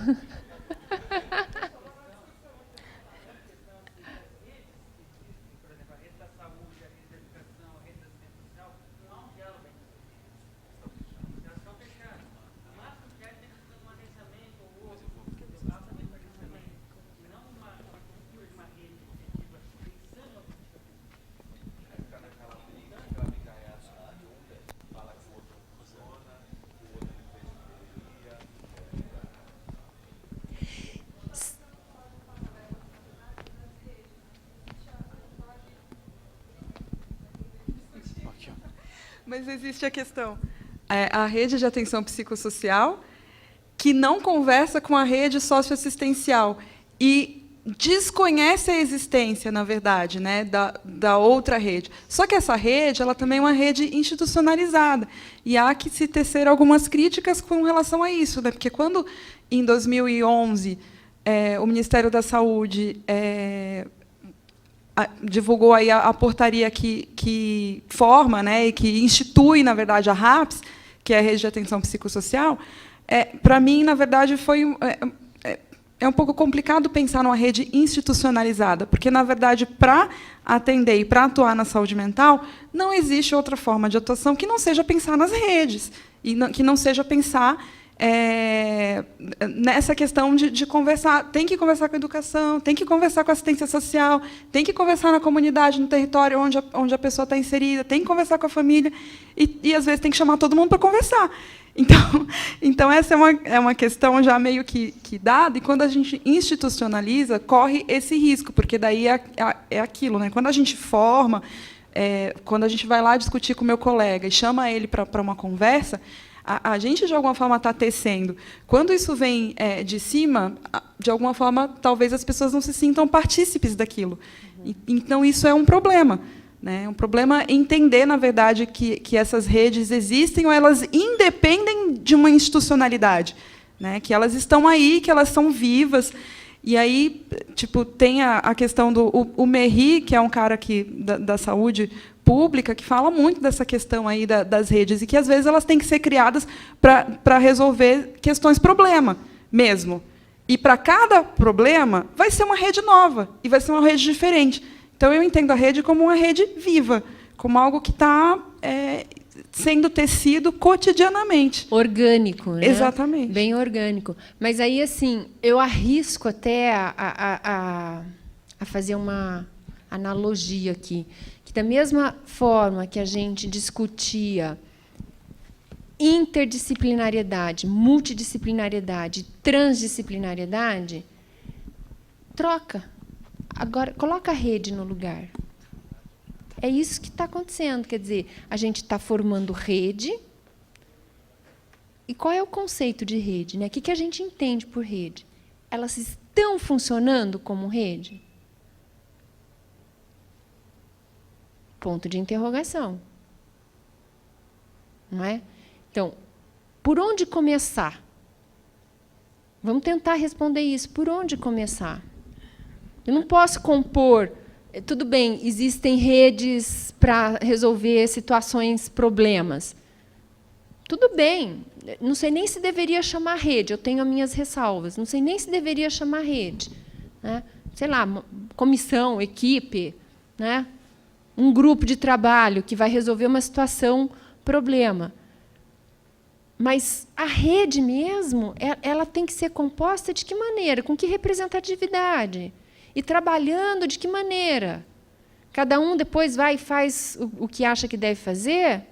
Mas existe a questão. A rede de atenção psicossocial que não conversa com a rede socioassistencial e desconhece a existência, na verdade, né, da outra rede. Só que essa rede ela também é uma rede institucionalizada. E há que se tecer algumas críticas com relação a isso, né? Porque quando, em 2011, o Ministério da Saúde divulgou aí a portaria que forma, né, e que institui, na verdade, a RAPS, que é a Rede de Atenção Psicossocial, para mim, na verdade, foi um pouco complicado pensar numa rede institucionalizada, porque, na verdade, para atender e para atuar na saúde mental, não existe outra forma de atuação que não seja pensar nas redes, e que não seja pensar nessa questão de conversar. Tem que conversar com a educação, tem que conversar com a assistência social, tem que conversar na comunidade, no território onde a pessoa está inserida, tem que conversar com a família, e às vezes, tem que chamar todo mundo para conversar. Então essa é uma questão já meio que dada, e quando a gente institucionaliza, corre esse risco, porque daí é aquilo, né? Quando a gente forma, quando a gente vai lá discutir com o meu colega e chama ele para uma conversa, a gente, de alguma forma, está tecendo. Quando isso vem de cima, de alguma forma, talvez as pessoas não se sintam partícipes daquilo. Então, isso é um problema. Né? É um problema entender, na verdade, que essas redes existem ou elas independem de uma institucionalidade. Né? Que elas estão aí, que elas são vivas. E aí, tipo, tem a questão do Merri, que é um cara da saúde pública, que fala muito dessa questão aí das redes, e que, às vezes, elas têm que ser criadas para resolver questões problema mesmo. E, para cada problema, vai ser uma rede nova, e vai ser uma rede diferente. Então, eu entendo a rede como uma rede viva, como algo que está sendo tecido cotidianamente. Orgânico, né? Exatamente. Bem orgânico. Mas aí, assim, eu arrisco até a fazer uma analogia aqui, que da mesma forma que a gente discutia interdisciplinariedade, multidisciplinariedade, transdisciplinariedade, troca. Agora, coloca a rede no lugar. É isso que está acontecendo. Quer dizer, a gente está formando rede. E qual é o conceito de rede? Né? O que a gente entende por rede? Elas estão funcionando como rede? Ponto de interrogação. Não é? Então, por onde começar? Vamos tentar responder isso. Por onde começar? Eu não posso compor. Tudo bem, existem redes para resolver situações, problemas. Tudo bem. Não sei nem se deveria chamar rede. Eu tenho as minhas ressalvas. Não sei nem se deveria chamar rede. Né? sei lá, uma comissão, equipe, né? Um grupo de trabalho que vai resolver uma situação, problema. Mas a rede mesmo, ela tem que ser composta de que maneira? Com que representatividade? E trabalhando de que maneira? Cada um depois vai e faz o que acha que deve fazer?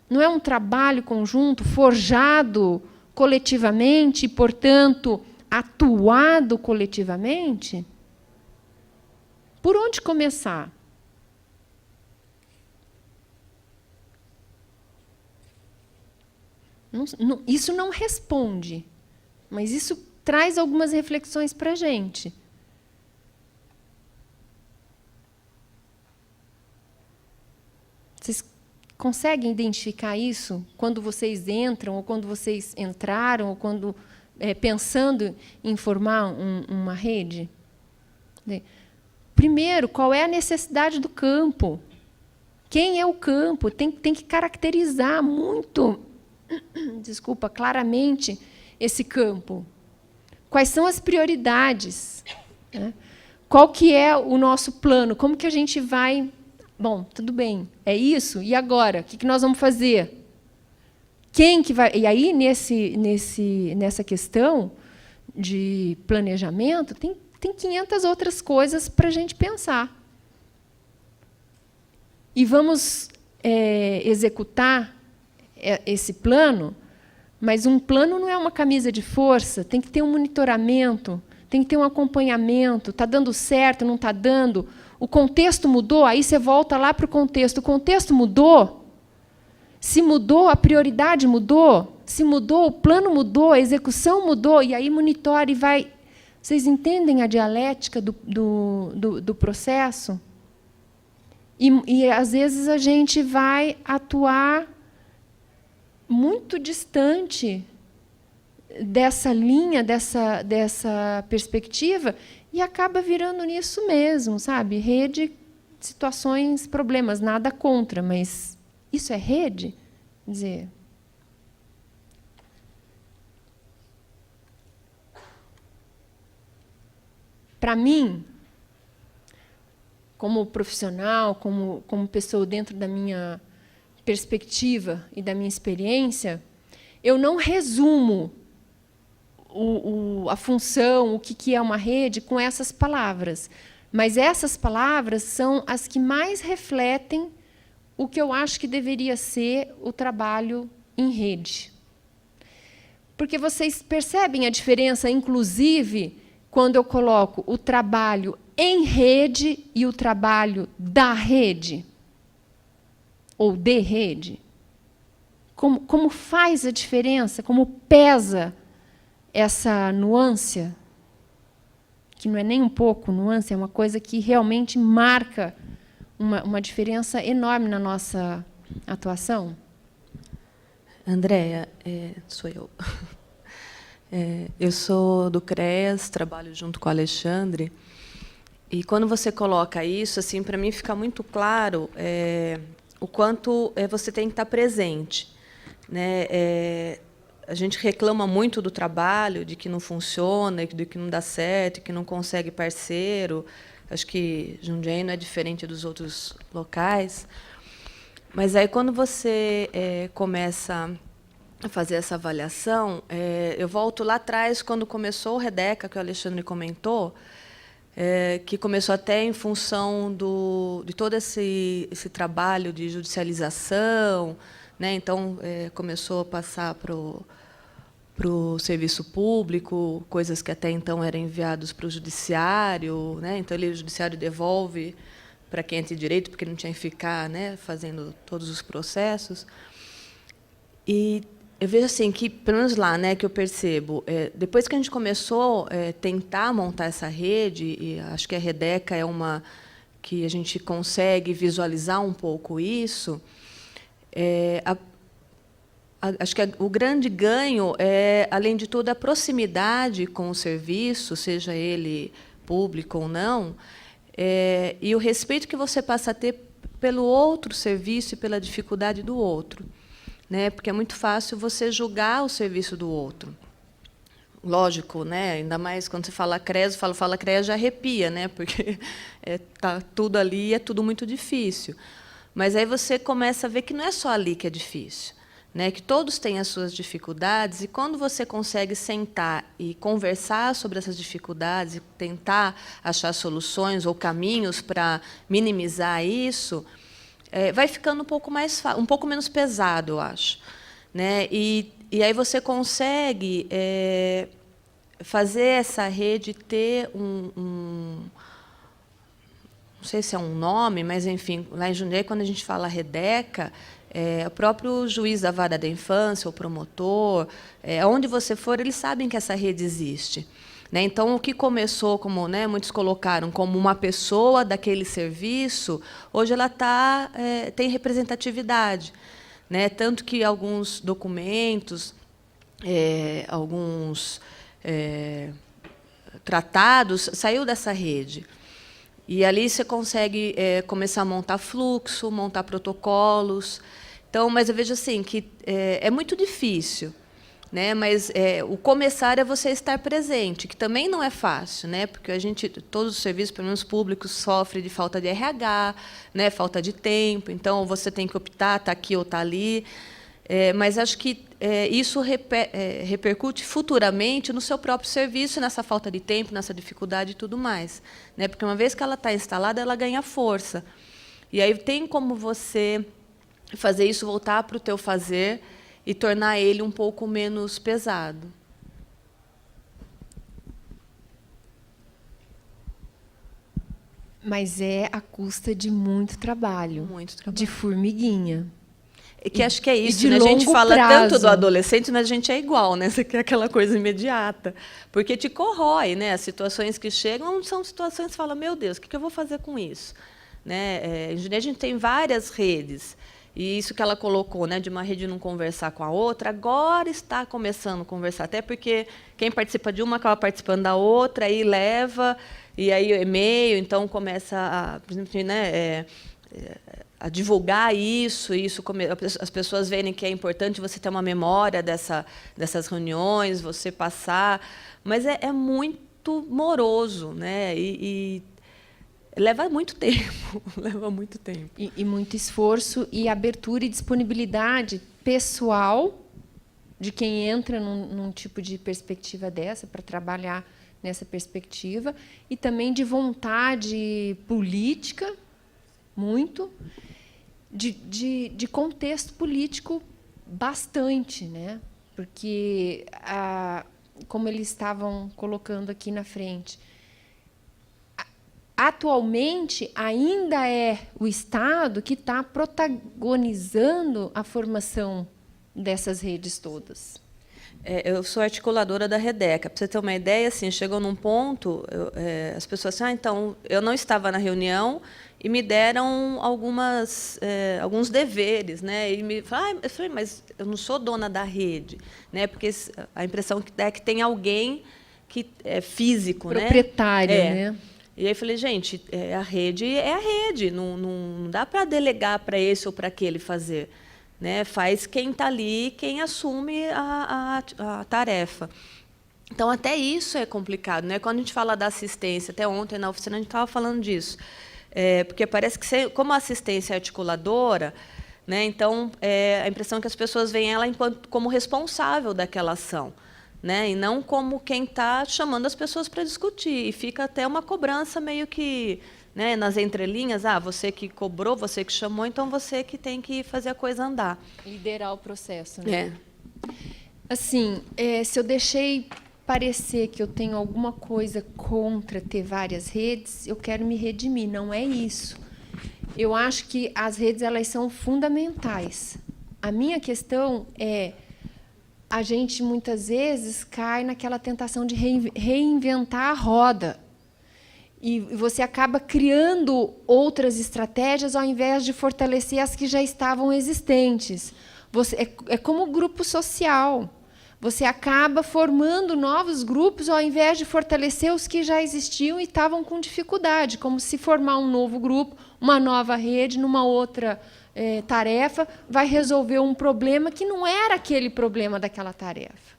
Não é um trabalho conjunto, forjado coletivamente e, portanto, atuado coletivamente? Por onde começar? Isso não responde, mas isso traz algumas reflexões para a gente. Vocês conseguem identificar isso quando vocês entram, ou quando vocês entraram, ou quando pensando em formar uma rede? Primeiro, qual é a necessidade do campo? Quem é o campo? Tem que caracterizar muito, desculpa, claramente esse campo. Quais são as prioridades? Né? Qual que é o nosso plano? Como que a gente vai... Bom, tudo bem, é isso, e agora? O que nós vamos fazer? Quem que vai... E aí, nessa questão de planejamento, tem 500 outras coisas para a gente pensar. E vamos executar esse plano, mas um plano não é uma camisa de força, tem que ter um monitoramento, tem que ter um acompanhamento, está dando certo, não está dando... O contexto mudou, aí você volta lá para o contexto. O contexto mudou? Se mudou, a prioridade mudou? Se mudou, o plano mudou, a execução mudou, e aí monitora e vai... Vocês entendem a dialética do processo? E, às vezes, a gente vai atuar muito distante dessa linha, dessa perspectiva, e acaba virando nisso mesmo, sabe? Rede, situações, problemas, nada contra, mas isso é rede? Quer dizer, para mim, como profissional, como pessoa dentro da minha perspectiva e da minha experiência, eu não resumo a função, o que é uma rede, com essas palavras. Mas essas palavras são as que mais refletem o que eu acho que deveria ser o trabalho em rede. Porque vocês percebem a diferença, inclusive, quando eu coloco o trabalho em rede e o trabalho da rede? Ou de rede? Como faz a diferença? Como pesa essa nuance, que não é nem um pouco nuance, é uma coisa que realmente marca uma diferença enorme na nossa atuação? Andréia, sou eu. Eu sou do CREAS, trabalho junto com o Alexandre, e quando você coloca isso, assim, para mim fica muito claro o quanto você tem que estar presente, né? A gente reclama muito do trabalho, de que não funciona, de que não dá certo, que não consegue parceiro. Acho que Jundiaí não é diferente dos outros locais. Mas aí, quando você começa a fazer essa avaliação, eu volto lá atrás, quando começou o Redeca, que o Alexandre comentou, que começou até em função de todo esse trabalho de judicialização, né? Então, começou a passar para o serviço público, coisas que até então eram enviadas para o judiciário, né? Então, o judiciário devolve para quem tem direito, porque não tinha que ficar, né, fazendo todos os processos. E eu vejo assim que, pelo menos lá, né, que eu percebo, depois que a gente começou a tentar montar essa rede, e acho que a Redeca é uma que a gente consegue visualizar um pouco isso, acho que o grande ganho é, além de tudo, a proximidade com o serviço, seja ele público ou não, e o respeito que você passa a ter pelo outro serviço e pela dificuldade do outro, né? Porque é muito fácil você julgar o serviço do outro. lógico, né? Ainda mais quando você fala CREAS, fala CREAS, já arrepia, né? Porque tá tudo ali e é tudo muito difícil. Mas aí você começa a ver que não é só ali que é difícil, né? Que todos têm as suas dificuldades, e quando você consegue sentar e conversar sobre essas dificuldades e tentar achar soluções ou caminhos para minimizar isso, vai ficando um pouco menos pesado, eu acho, né? E aí você consegue fazer essa rede ter não sei se é um nome, mas, enfim, lá em Jundiaí, quando a gente fala Redeca, o próprio juiz da vara da infância, o promotor, onde você for, eles sabem que essa rede existe, né? Então, o que começou, como, né, muitos colocaram, como uma pessoa daquele serviço, hoje ela tem representatividade, né? Tanto que alguns documentos, alguns tratados, saiu dessa rede. E ali você consegue começar a montar fluxo, montar protocolos. Então, mas eu vejo assim que é muito difícil, né? Mas o começar é você estar presente, que também não é fácil, né? Porque todos os serviços, pelo menos públicos, sofrem de falta de RH, né? Falta de tempo. Então, você tem que optar, tá aqui ou tá ali. Mas acho que isso repercute futuramente no seu próprio serviço, nessa falta de tempo, nessa dificuldade e tudo mais, né? Porque uma vez que ela está instalada, ela ganha força. E aí tem como você fazer isso voltar para o teu fazer e tornar ele um pouco menos pesado. Mas é à custa de muito trabalho. Muito trabalho. De formiguinha. Que acho que é isso, né? A gente fala prazo. tanto do adolescente, mas a gente é igual, né? Você quer aquela coisa imediata, porque te corrói, né? As situações que chegam são situações que você fala, meu Deus, o que eu vou fazer com isso? Né? Em Jundiaí a gente tem várias redes, e isso que ela colocou, né, de uma rede não conversar com a outra, agora está começando a conversar, até porque quem participa de uma acaba participando da outra, aí leva, e aí o e-mail, então começa por exemplo, né, a divulgar isso, as pessoas verem que é importante você ter uma memória dessas reuniões, você passar, mas é muito moroso, né? E leva muito tempo, leva muito tempo. E muito esforço e abertura e disponibilidade pessoal de quem entra num tipo de perspectiva dessa, para trabalhar nessa perspectiva, e também de vontade política, muito, de contexto político bastante, né? Porque, como eles estavam colocando aqui na frente, atualmente ainda é o Estado que está protagonizando a formação dessas redes todas. Eu sou articuladora da Redeca. Para você ter uma ideia, assim, chegou num ponto, as pessoas assim, então, eu não estava na reunião e me deram alguns deveres, né? E me falaram, eu falei, mas eu não sou dona da rede, né? Porque a impressão que é que tem alguém que é físico, proprietário, né? E aí eu falei, gente, a rede é a rede, não dá para delegar para esse ou para aquele fazer, né? Faz quem está ali, quem assume a tarefa. Então, até isso é complicado, né? Quando a gente fala da assistência, até ontem na oficina a gente estava falando disso, porque parece que, como a assistência é articuladora, né? Então, a impressão é que as pessoas veem ela como responsável daquela ação, né? E não como quem está chamando as pessoas para discutir. E fica até uma cobrança meio que, né, nas entrelinhas, você que cobrou, você que chamou, então você que tem que fazer a coisa andar. Liderar o processo, né? Assim, se eu deixei parecer que eu tenho alguma coisa contra ter várias redes, eu quero me redimir, não é isso. Eu acho que as redes elas são fundamentais. A minha questão é a gente muitas vezes cai naquela tentação de reinventar a roda. E você acaba criando outras estratégias ao invés de fortalecer as que já estavam existentes. É como grupo social. Você acaba formando novos grupos ao invés de fortalecer os que já existiam e estavam com dificuldade, como se formar um novo grupo, uma nova rede, numa outra tarefa, vai resolver um problema que não era aquele problema daquela tarefa.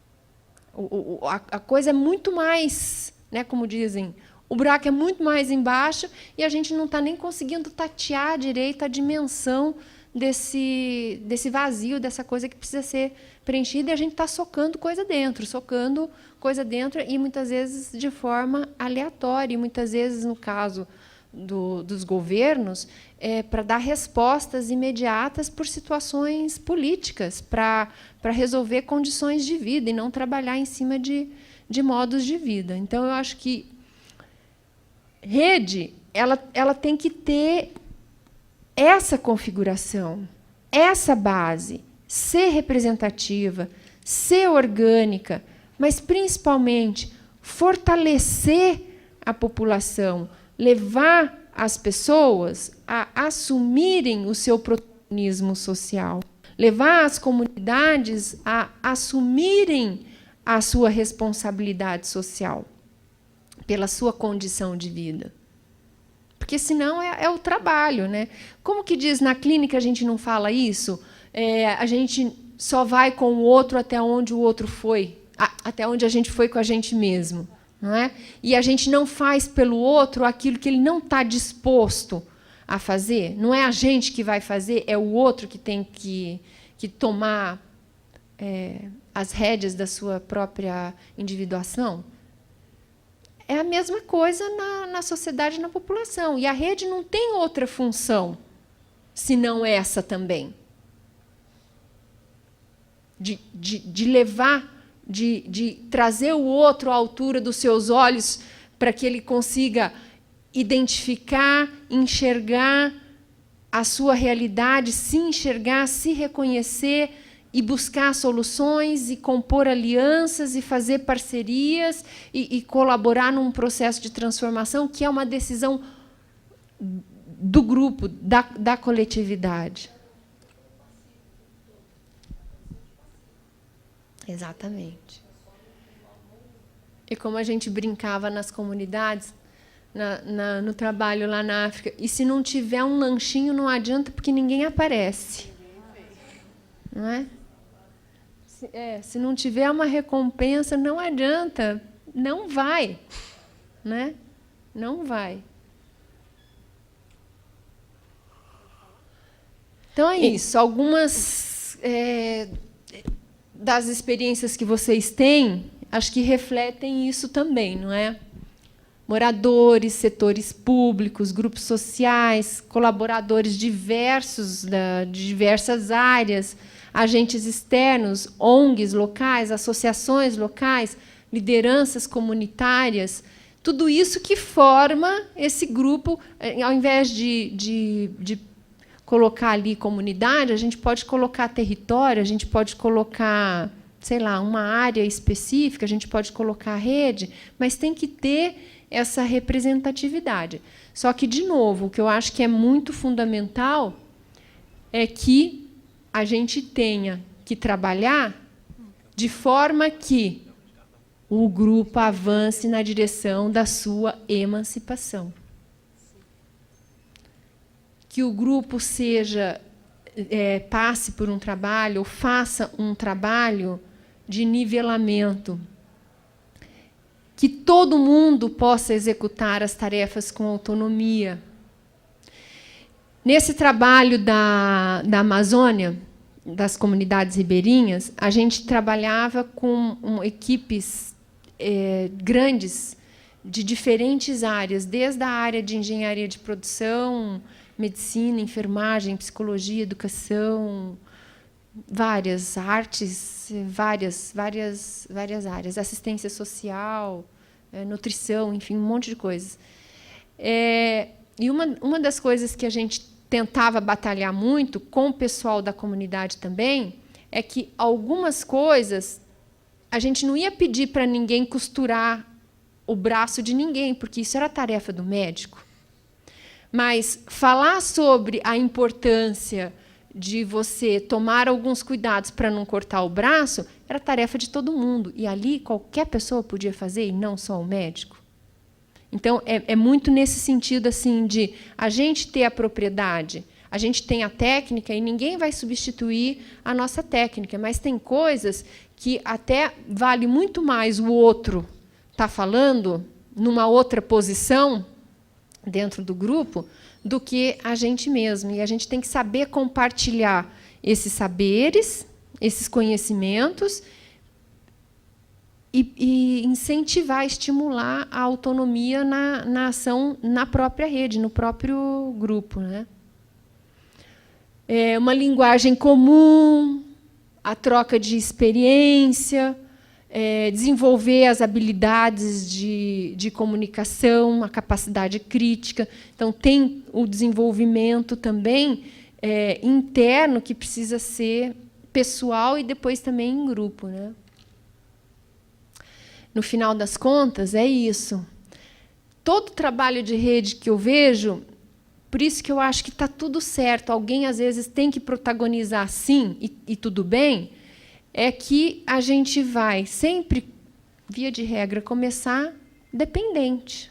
A coisa é muito mais, né, como dizem, o buraco é muito mais embaixo e a gente não está nem conseguindo tatear direito a dimensão desse vazio, dessa coisa que precisa ser preenchida, e a gente está socando coisa dentro e muitas vezes de forma aleatória, e muitas vezes, no caso dos governos, para dar respostas imediatas por situações políticas, para resolver condições de vida e não trabalhar em cima de modos de vida. Então, eu acho que rede ela tem que ter essa configuração, essa base, ser representativa, ser orgânica, mas, principalmente, fortalecer a população, levar as pessoas a assumirem o seu protagonismo social, levar as comunidades a assumirem a sua responsabilidade social pela sua condição de vida. Porque, senão, é o trabalho, né? Como que diz na clínica, a gente não fala isso? A gente só vai com o outro até onde o outro foi, até onde a gente foi com a gente mesmo. Não é? E a gente não faz pelo outro aquilo que ele não está disposto a fazer. Não é a gente que vai fazer, é o outro que tem que tomar as rédeas da sua própria individuação. É a mesma coisa na sociedade e na população. E a rede não tem outra função, senão essa também. De levar, de trazer o outro à altura dos seus olhos para que ele consiga identificar, enxergar a sua realidade, se enxergar, se reconhecer e buscar soluções e compor alianças e fazer parcerias e colaborar num processo de transformação que é uma decisão do grupo, da coletividade. Exatamente. E como a gente brincava nas comunidades, no trabalho lá na África, e se não tiver um lanchinho, não adianta, porque ninguém aparece. Não é? Se não tiver uma recompensa, não adianta, não vai. Né? Não vai. Então, é isso. Algumas das experiências que vocês têm, acho que refletem isso também, não é? Moradores, setores públicos, grupos sociais, colaboradores diversos de diversas áreas, agentes externos, ONGs locais, associações locais, lideranças comunitárias, tudo isso que forma esse grupo. Ao invés de colocar ali comunidade, a gente pode colocar território, a gente pode colocar, sei lá, uma área específica, a gente pode colocar rede, mas tem que ter essa representatividade. Só que, de novo, o que eu acho que é muito fundamental é que a gente tenha que trabalhar de forma que o grupo avance na direção da sua emancipação. Que o grupo passe por um trabalho, ou faça um trabalho de nivelamento. Que todo mundo possa executar as tarefas com autonomia. Nesse trabalho da Amazônia, das comunidades ribeirinhas, a gente trabalhava com equipes grandes de diferentes áreas, desde a área de engenharia de produção, medicina, enfermagem, psicologia, educação, várias artes, várias áreas, assistência social, nutrição, enfim, um monte de coisas. E uma das coisas que a gente tentava batalhar muito com o pessoal da comunidade também é que algumas coisas a gente não ia pedir para ninguém costurar o braço de ninguém, porque isso era tarefa do médico. Mas falar sobre a importância de você tomar alguns cuidados para não cortar o braço era tarefa de todo mundo. E ali qualquer pessoa podia fazer, e não só o médico. Então, é muito nesse sentido assim de a gente ter a propriedade, A gente tem a técnica e ninguém vai substituir a nossa técnica, mas tem coisas que até vale muito mais o outro estar falando numa outra posição dentro do grupo do que a gente mesmo. E a gente tem que saber compartilhar esses saberes, esses conhecimentos e incentivar, estimular a autonomia na ação na própria rede, no próprio grupo, né? Uma linguagem comum, a troca de experiência, desenvolver as habilidades de comunicação, a capacidade crítica. Então, tem o desenvolvimento também interno, que precisa ser pessoal e depois também em grupo, né? No final das contas, é isso. Todo trabalho de rede que eu vejo, por isso que eu acho que está tudo certo, alguém, às vezes, tem que protagonizar, sim, e tudo bem, é que a gente vai sempre, via de regra, começar dependente,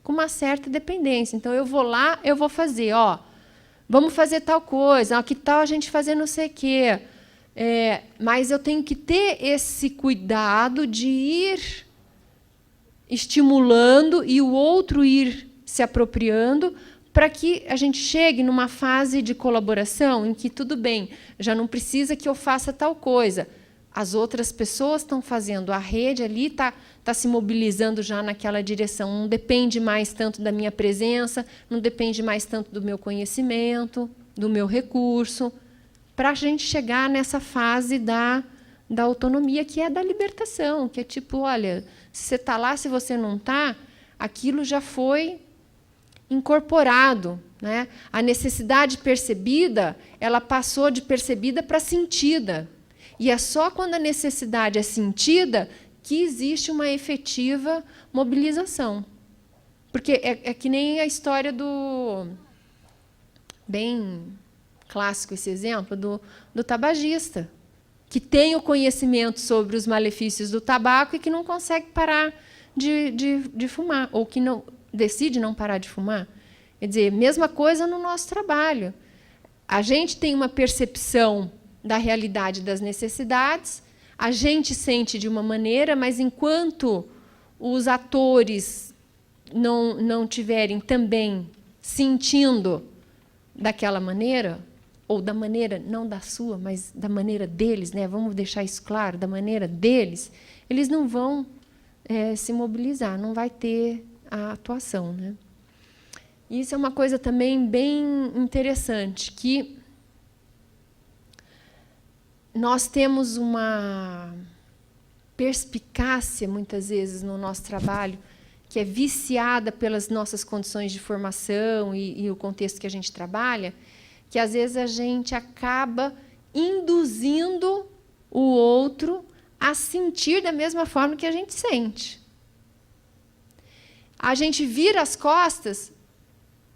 com uma certa dependência. Então, eu vou lá, eu vou fazer, vamos fazer tal coisa, que tal a gente fazer não sei o quê. Mas eu tenho que ter esse cuidado de ir estimulando e o outro ir se apropriando para que a gente chegue numa fase de colaboração em que, tudo bem, já não precisa que eu faça tal coisa. As outras pessoas estão fazendo, a rede ali está se mobilizando já naquela direção. Não depende mais tanto da minha presença, não depende mais tanto do meu conhecimento, do meu recurso, para a gente chegar nessa fase da autonomia, que é da libertação, que é tipo, olha, se você está lá, se você não está, aquilo já foi incorporado, né? A necessidade percebida, ela passou de percebida para sentida. E é só quando a necessidade é sentida que existe uma efetiva mobilização. Porque é que nem a história do... Bem clássico esse exemplo, do tabagista, que tem o conhecimento sobre os malefícios do tabaco e que não consegue parar de fumar, ou que não decide não parar de fumar. Quer dizer, mesma coisa no nosso trabalho. A gente tem uma percepção da realidade das necessidades, a gente sente de uma maneira, mas enquanto os atores não tiverem também sentindo daquela maneira, ou da maneira, não da sua, mas da maneira deles, né? Vamos deixar isso claro, da maneira deles, eles não vão se mobilizar, não vai ter a atuação, né? Isso é uma coisa também bem interessante, que nós temos uma perspicácia, muitas vezes, no nosso trabalho, que é viciada pelas nossas condições de formação e o contexto que a gente trabalha, que, às vezes, a gente acaba induzindo o outro a sentir da mesma forma que a gente sente. A gente vira as costas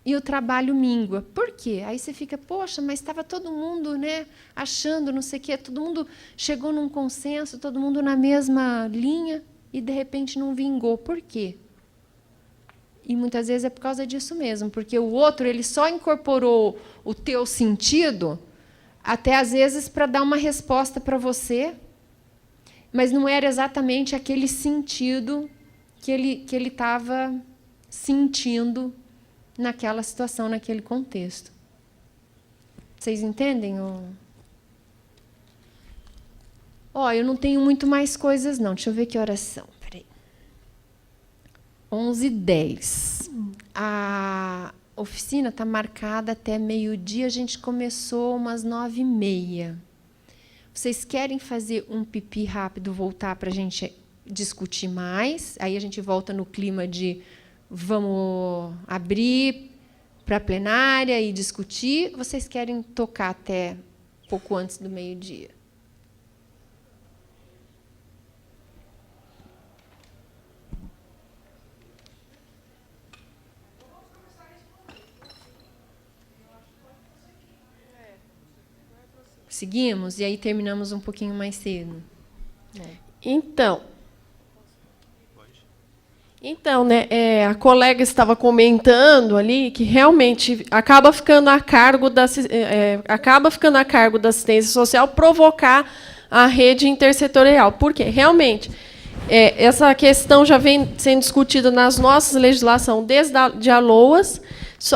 e o trabalho mingua. Por quê? Aí você fica, poxa, mas estava todo mundo, né, achando não sei o quê, todo mundo chegou num consenso, todo mundo na mesma linha, e, de repente, não vingou. Por quê? E, muitas vezes, é por causa disso mesmo, porque o outro ele só incorporou o teu sentido, até, às vezes, para dar uma resposta para você, mas não era exatamente aquele sentido que ele estava sentindo naquela situação, naquele contexto. Vocês entendem? Eu não tenho muito mais coisas, não. Deixa eu ver que horas são. Peraí. 11h10. A oficina está marcada até meio-dia. A gente começou umas 9h30. Vocês querem fazer um pipi rápido, voltar para a gente discutir mais? Aí a gente volta no clima de vamos abrir para a plenária e discutir. Vocês querem tocar até pouco antes do meio-dia? Seguimos e aí terminamos um pouquinho mais cedo. Então, Então, né, a colega estava comentando ali que realmente acaba ficando a cargo da assistência social provocar a rede intersetorial. Por quê? Realmente, essa questão já vem sendo discutida nas nossas legislações desde a LOAS,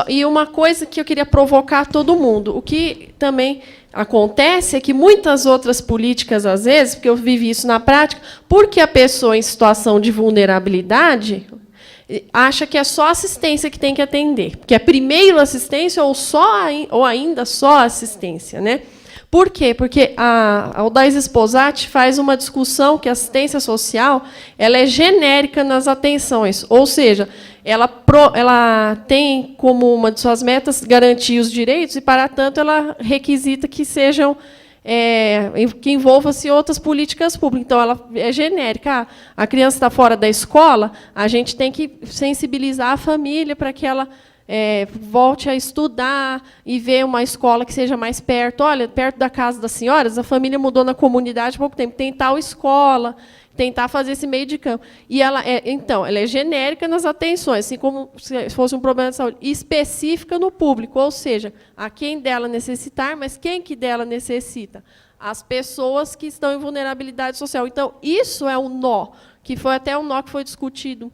e uma coisa que eu queria provocar todo mundo, o que também acontece é que muitas outras políticas, às vezes, porque eu vivi isso na prática, porque a pessoa em situação de vulnerabilidade acha que é só assistência que tem que atender, porque é primeiro assistência ou ainda só assistência, né? Por quê? Porque a Aldais Esposati faz uma discussão que a assistência social ela é genérica nas atenções, ou seja, ela tem como uma de suas metas garantir os direitos e, para tanto, ela requisita que sejam que envolvam-se outras políticas públicas. Então, ela é genérica. A criança está fora da escola, a gente tem que sensibilizar a família para que ela volte a estudar e ver uma escola que seja mais perto. Olha, perto da casa das senhoras, a família mudou na comunidade há pouco tempo, tem tal escola, tentar fazer esse meio de campo. E ela é genérica nas atenções, assim como se fosse um problema de saúde, específica no público, ou seja, a quem dela necessitar, mas quem que dela necessita? As pessoas que estão em vulnerabilidade social. Então, isso é um nó, que foi até um nó que foi discutido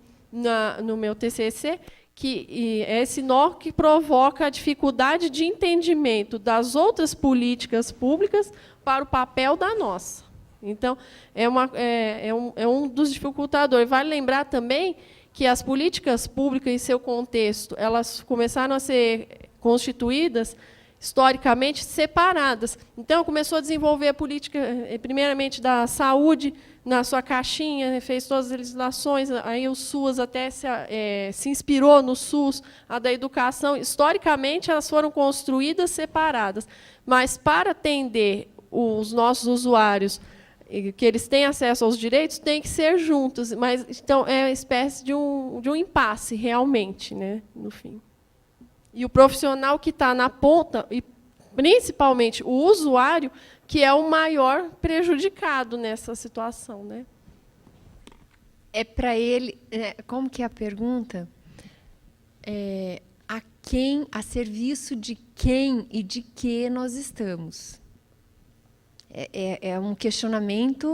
no meu TCC, que é esse nó que provoca a dificuldade de entendimento das outras políticas públicas para o papel da nossa. Então, é um dos dificultadores. Vale lembrar também que as políticas públicas, em seu contexto, elas começaram a ser constituídas historicamente separadas. Então, começou a desenvolver a política, primeiramente, da saúde, na sua caixinha, fez todas as legislações, aí o SUS até se inspirou no SUS, a da educação. Historicamente, elas foram construídas separadas, mas para atender os nossos usuários, que eles têm acesso aos direitos, tem que ser juntos. Mas, então, é uma espécie de um impasse, realmente, né, no fim. E o profissional que está na ponta, e principalmente o usuário, que é o maior prejudicado nessa situação, né? É para ele, como que é a pergunta? A serviço de quem e de que nós estamos? É um questionamento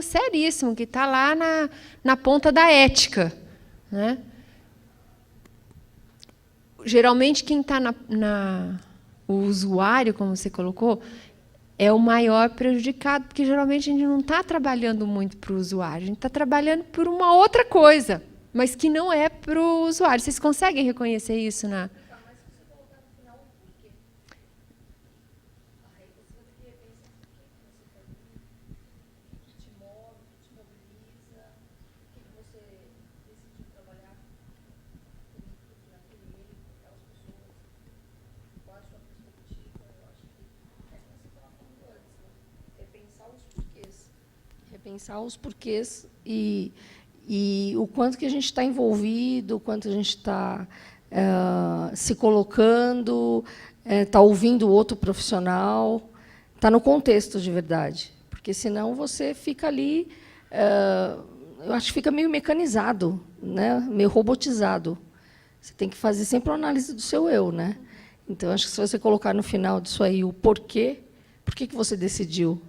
seríssimo, que está lá na ponta da ética, né? Geralmente, quem está o usuário, como você colocou, é o maior prejudicado, porque geralmente a gente não está trabalhando muito para o usuário, a gente está trabalhando por uma outra coisa, mas que não é para o usuário. Vocês conseguem reconhecer isso na... Repensar os porquês e o quanto que a gente está envolvido, o quanto a gente está se colocando, está ouvindo o outro profissional, está no contexto de verdade. Porque, senão, você fica ali, eu acho que fica meio mecanizado, né? Meio robotizado. Você tem que fazer sempre uma análise do seu eu, né? Então, acho que se você colocar no final disso aí o porquê, por que você decidiu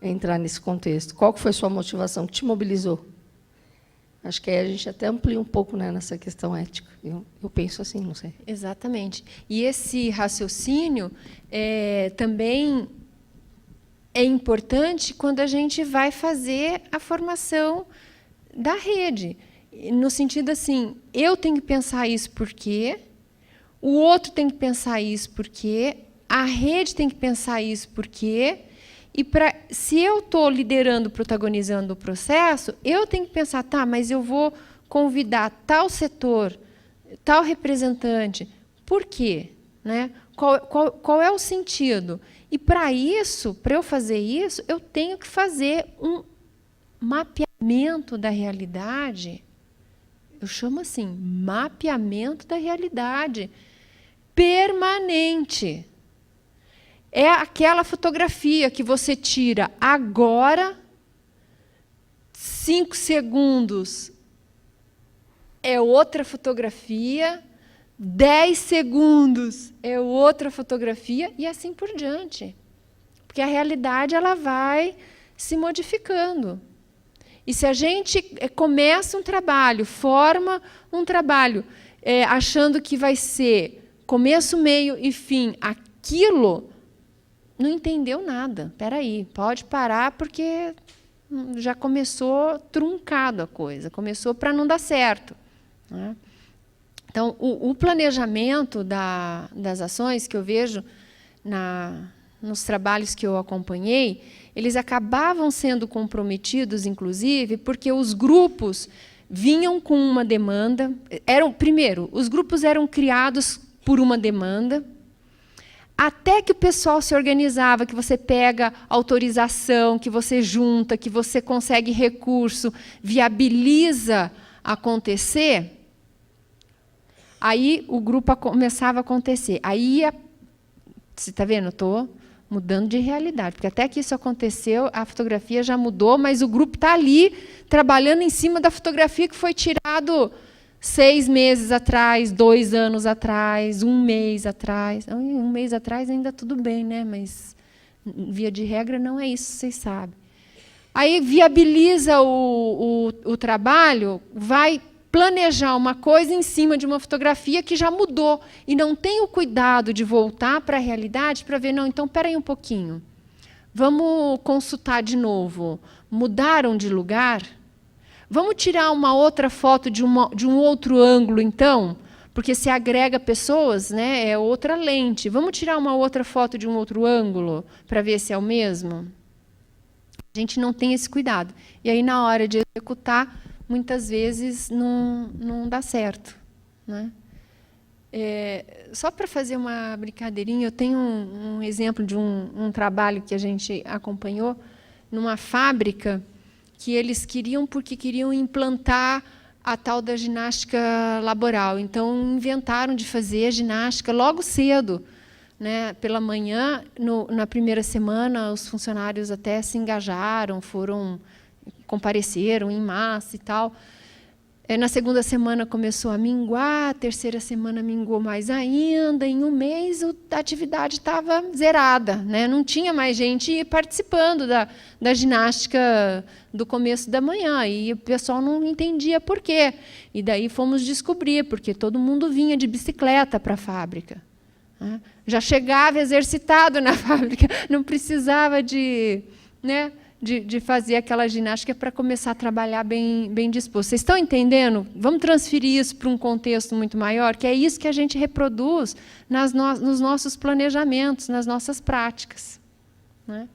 entrar nesse contexto? Qual que foi a sua motivação que te mobilizou? Acho que aí a gente até amplia um pouco, né, nessa questão ética. Eu penso assim, não sei. Exatamente. E esse raciocínio também é importante quando a gente vai fazer a formação da rede. No sentido assim, eu tenho que pensar isso porque, o outro tem que pensar isso porque, a rede tem que pensar isso porque... E se eu estou liderando, protagonizando o processo, eu tenho que pensar, tá, mas eu vou convidar tal setor, tal representante. Por quê? Né? Qual é o sentido? E, para eu fazer isso, eu tenho que fazer um mapeamento da realidade. Eu chamo assim, mapeamento da realidade permanente. É aquela fotografia que você tira agora, 5 segundos é outra fotografia, 10 segundos é outra fotografia, e assim por diante. Porque a realidade ela vai se modificando. E se a gente começa um trabalho, forma um trabalho, achando que vai ser começo, meio e fim, aquilo, não entendeu nada. Espera aí, pode parar, porque já começou truncado a coisa, começou para não dar certo, né? Então, o planejamento das ações que eu vejo nos trabalhos que eu acompanhei, eles acabavam sendo comprometidos, inclusive, porque os grupos vinham com uma demanda. Primeiro, os grupos eram criados por uma demanda, até que o pessoal se organizava, que você pega autorização, que você junta, que você consegue recurso, viabiliza acontecer, aí o grupo começava a acontecer. Aí, você está vendo? Estou mudando de realidade, porque até que isso aconteceu, a fotografia já mudou, mas o grupo está ali, trabalhando em cima da fotografia que foi tirado 6 meses atrás, 2 anos atrás, 1 mês atrás. 1 mês atrás ainda tudo bem, né? Mas, via de regra, não é isso, vocês sabem. Aí viabiliza o trabalho, vai planejar uma coisa em cima de uma fotografia que já mudou, e não tem o cuidado de voltar para a realidade para ver, não, então, espera aí um pouquinho. Vamos consultar de novo. Mudaram de lugar? Vamos tirar uma outra foto de um outro ângulo, então? Porque se agrega pessoas, né, é outra lente. Vamos tirar uma outra foto de um outro ângulo para ver se é o mesmo? A gente não tem esse cuidado. E aí, na hora de executar, muitas vezes não dá certo, né? Só para fazer uma brincadeirinha, eu tenho um exemplo de um trabalho que a gente acompanhou numa fábrica, que eles queriam implantar a tal da ginástica laboral. Então, inventaram de fazer ginástica logo cedo, né? Pela manhã, na primeira semana, os funcionários até se engajaram, compareceram em massa e tal. Na segunda semana começou a minguar, a terceira semana mingou mais ainda, em 1 mês a atividade estava zerada, né? Não tinha mais gente participando da ginástica do começo da manhã, e o pessoal não entendia por quê. E daí fomos descobrir, porque todo mundo vinha de bicicleta para a fábrica, né? Já chegava exercitado na fábrica, não precisava de fazer aquela ginástica para começar a trabalhar bem disposto. Vocês estão entendendo? Vamos transferir isso para um contexto muito maior, que é isso que a gente reproduz nos nossos planejamentos, nas nossas práticas, né?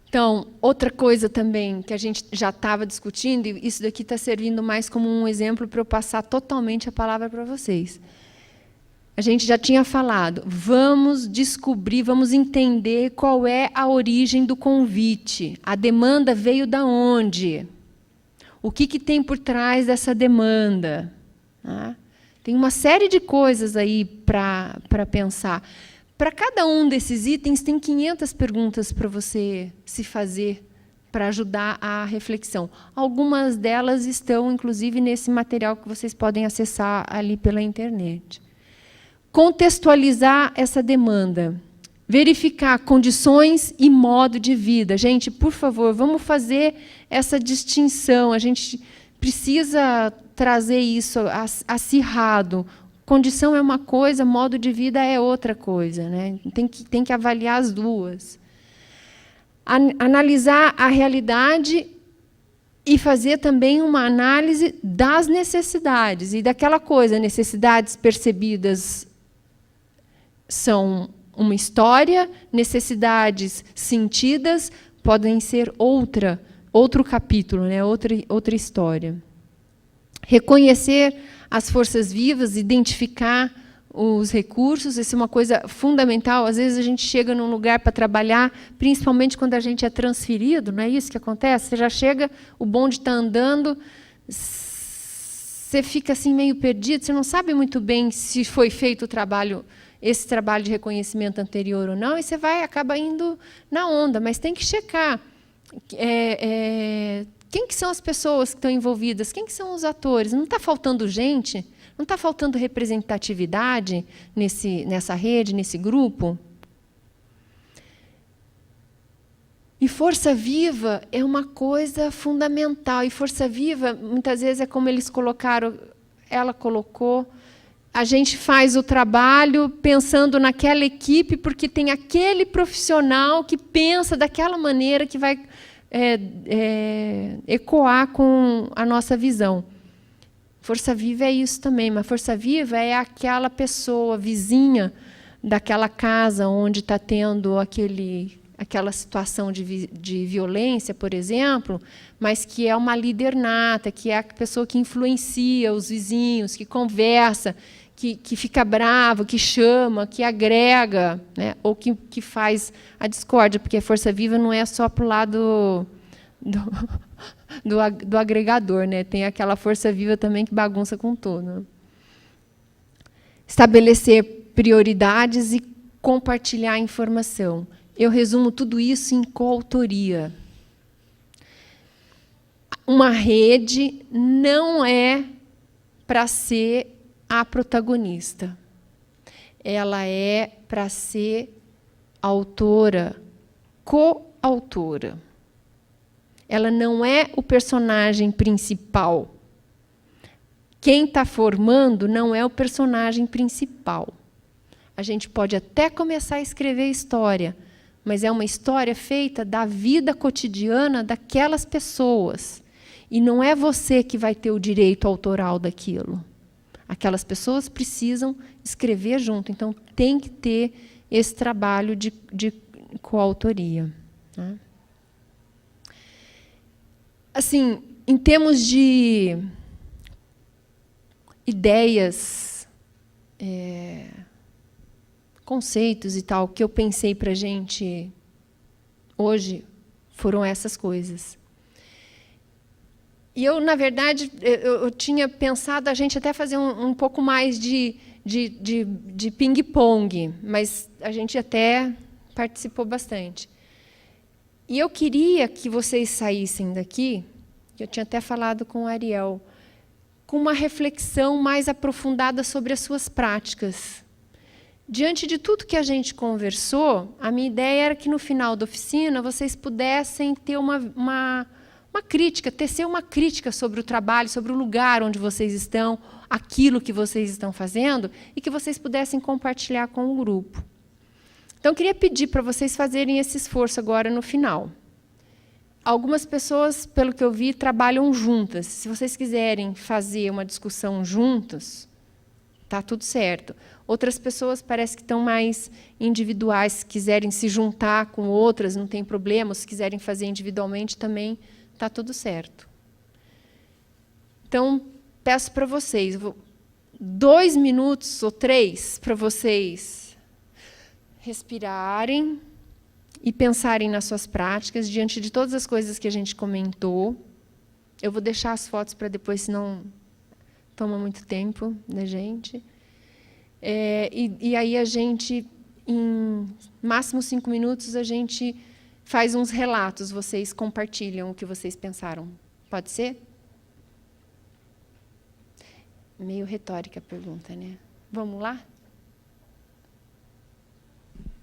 Então, outra coisa também que a gente já estava discutindo, e isso daqui está servindo mais como um exemplo para eu passar totalmente a palavra para vocês. A gente já tinha falado, vamos descobrir, vamos entender qual é a origem do convite. A demanda veio da onde? O que tem por trás dessa demanda? Tem uma série de coisas aí para pensar. Para cada um desses itens, tem 500 perguntas para você se fazer para ajudar a reflexão. Algumas delas estão, inclusive, nesse material que vocês podem acessar ali pela internet. Contextualizar essa demanda, verificar condições e modo de vida. Gente, por favor, vamos fazer essa distinção. A gente precisa trazer isso acirrado. Condição é uma coisa, modo de vida é outra coisa, né? Tem que avaliar as duas. Analisar a realidade e fazer também uma análise das necessidades. E daquela coisa, necessidades percebidas são uma história, necessidades sentidas podem ser outro capítulo, né? outra história. Reconhecer as forças vivas, identificar os recursos, isso é uma coisa fundamental. Às vezes a gente chega num lugar para trabalhar, principalmente quando a gente é transferido, não é isso que acontece? Você já chega, o bonde está andando, você fica assim meio perdido, você não sabe muito bem se foi feito esse trabalho de reconhecimento anterior ou não, e você acaba indo na onda, mas tem que checar. Quem que são as pessoas que estão envolvidas? Quem que são os atores? Não está faltando gente? Não está faltando representatividade nessa rede, nesse grupo? E força viva é uma coisa fundamental. E força viva, muitas vezes, é como eles colocaram, ela colocou, a gente faz o trabalho pensando naquela equipe, porque tem aquele profissional que pensa daquela maneira que vai ecoar com a nossa visão. Força viva é isso também, mas força viva é aquela pessoa vizinha daquela casa onde está tendo aquela situação de violência, por exemplo, mas que é uma líder nata, que é a pessoa que influencia os vizinhos, que conversa, que fica bravo, que chama, que agrega, né? Ou que faz a discórdia, porque a força viva não é só para o lado do agregador, né? Tem aquela força viva também que bagunça com tudo. Né? Estabelecer prioridades e compartilhar a informação. Eu resumo tudo isso em coautoria. Uma rede não é para ser a protagonista. Ela é para ser autora, coautora. Ela não é o personagem principal. Quem está formando não é o personagem principal. A gente pode até começar a escrever história, mas é uma história feita da vida cotidiana daquelas pessoas. E não é você que vai ter o direito autoral daquilo. Aquelas pessoas precisam escrever junto. Então, tem que ter esse trabalho de coautoria. Né? Assim, em termos de ideias, conceitos e tal, o que eu pensei para a gente hoje foram essas coisas. E eu, na verdade, eu tinha pensado a gente até fazer um pouco mais de ping-pong, mas a gente até participou bastante. E eu queria que vocês saíssem daqui, eu tinha até falado com o Ariel, com uma reflexão mais aprofundada sobre as suas práticas. Diante de tudo que a gente conversou, a minha ideia era que, no final da oficina, vocês pudessem ter uma crítica, tecer uma crítica sobre o trabalho, sobre o lugar onde vocês estão, aquilo que vocês estão fazendo, e que vocês pudessem compartilhar com o grupo. Então, eu queria pedir para vocês fazerem esse esforço agora no final. Algumas pessoas, pelo que eu vi, trabalham juntas. Se vocês quiserem fazer uma discussão juntas, está tudo certo. Outras pessoas parece que estão mais individuais. Se quiserem se juntar com outras, não tem problema. Se quiserem fazer individualmente, também está tudo certo. Então, peço para vocês 2 minutos ou 3 para vocês respirarem e pensarem nas suas práticas, diante de todas as coisas que a gente comentou. Eu vou deixar as fotos para depois, senão toma muito tempo da gente. E aí a gente, em máximo 5 minutos, a gente faz uns relatos, vocês compartilham o que vocês pensaram. Pode ser? Meio retórica a pergunta, né? Vamos lá?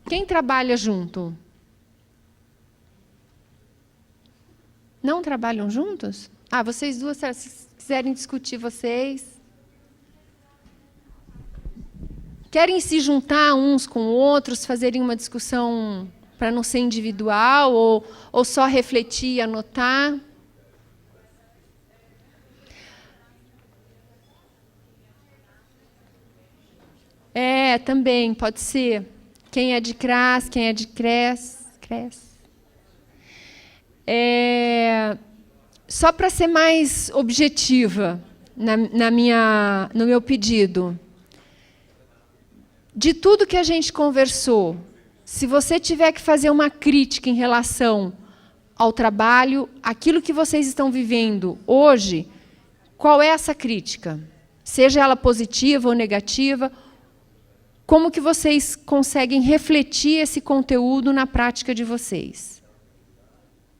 Quem trabalha junto? Não trabalham juntos? Ah, vocês duas, se quiserem discutir, vocês. Querem se juntar uns com outros, fazerem uma discussão para não ser individual, ou só refletir e anotar? Também, pode ser. Quem é de CRAS, quem é de CRES. Só para ser mais objetiva no meu pedido. De tudo que a gente conversou, se você tiver que fazer uma crítica em relação ao trabalho, aquilo que vocês estão vivendo hoje, qual é essa crítica? Seja ela positiva ou negativa, como que vocês conseguem refletir esse conteúdo na prática de vocês?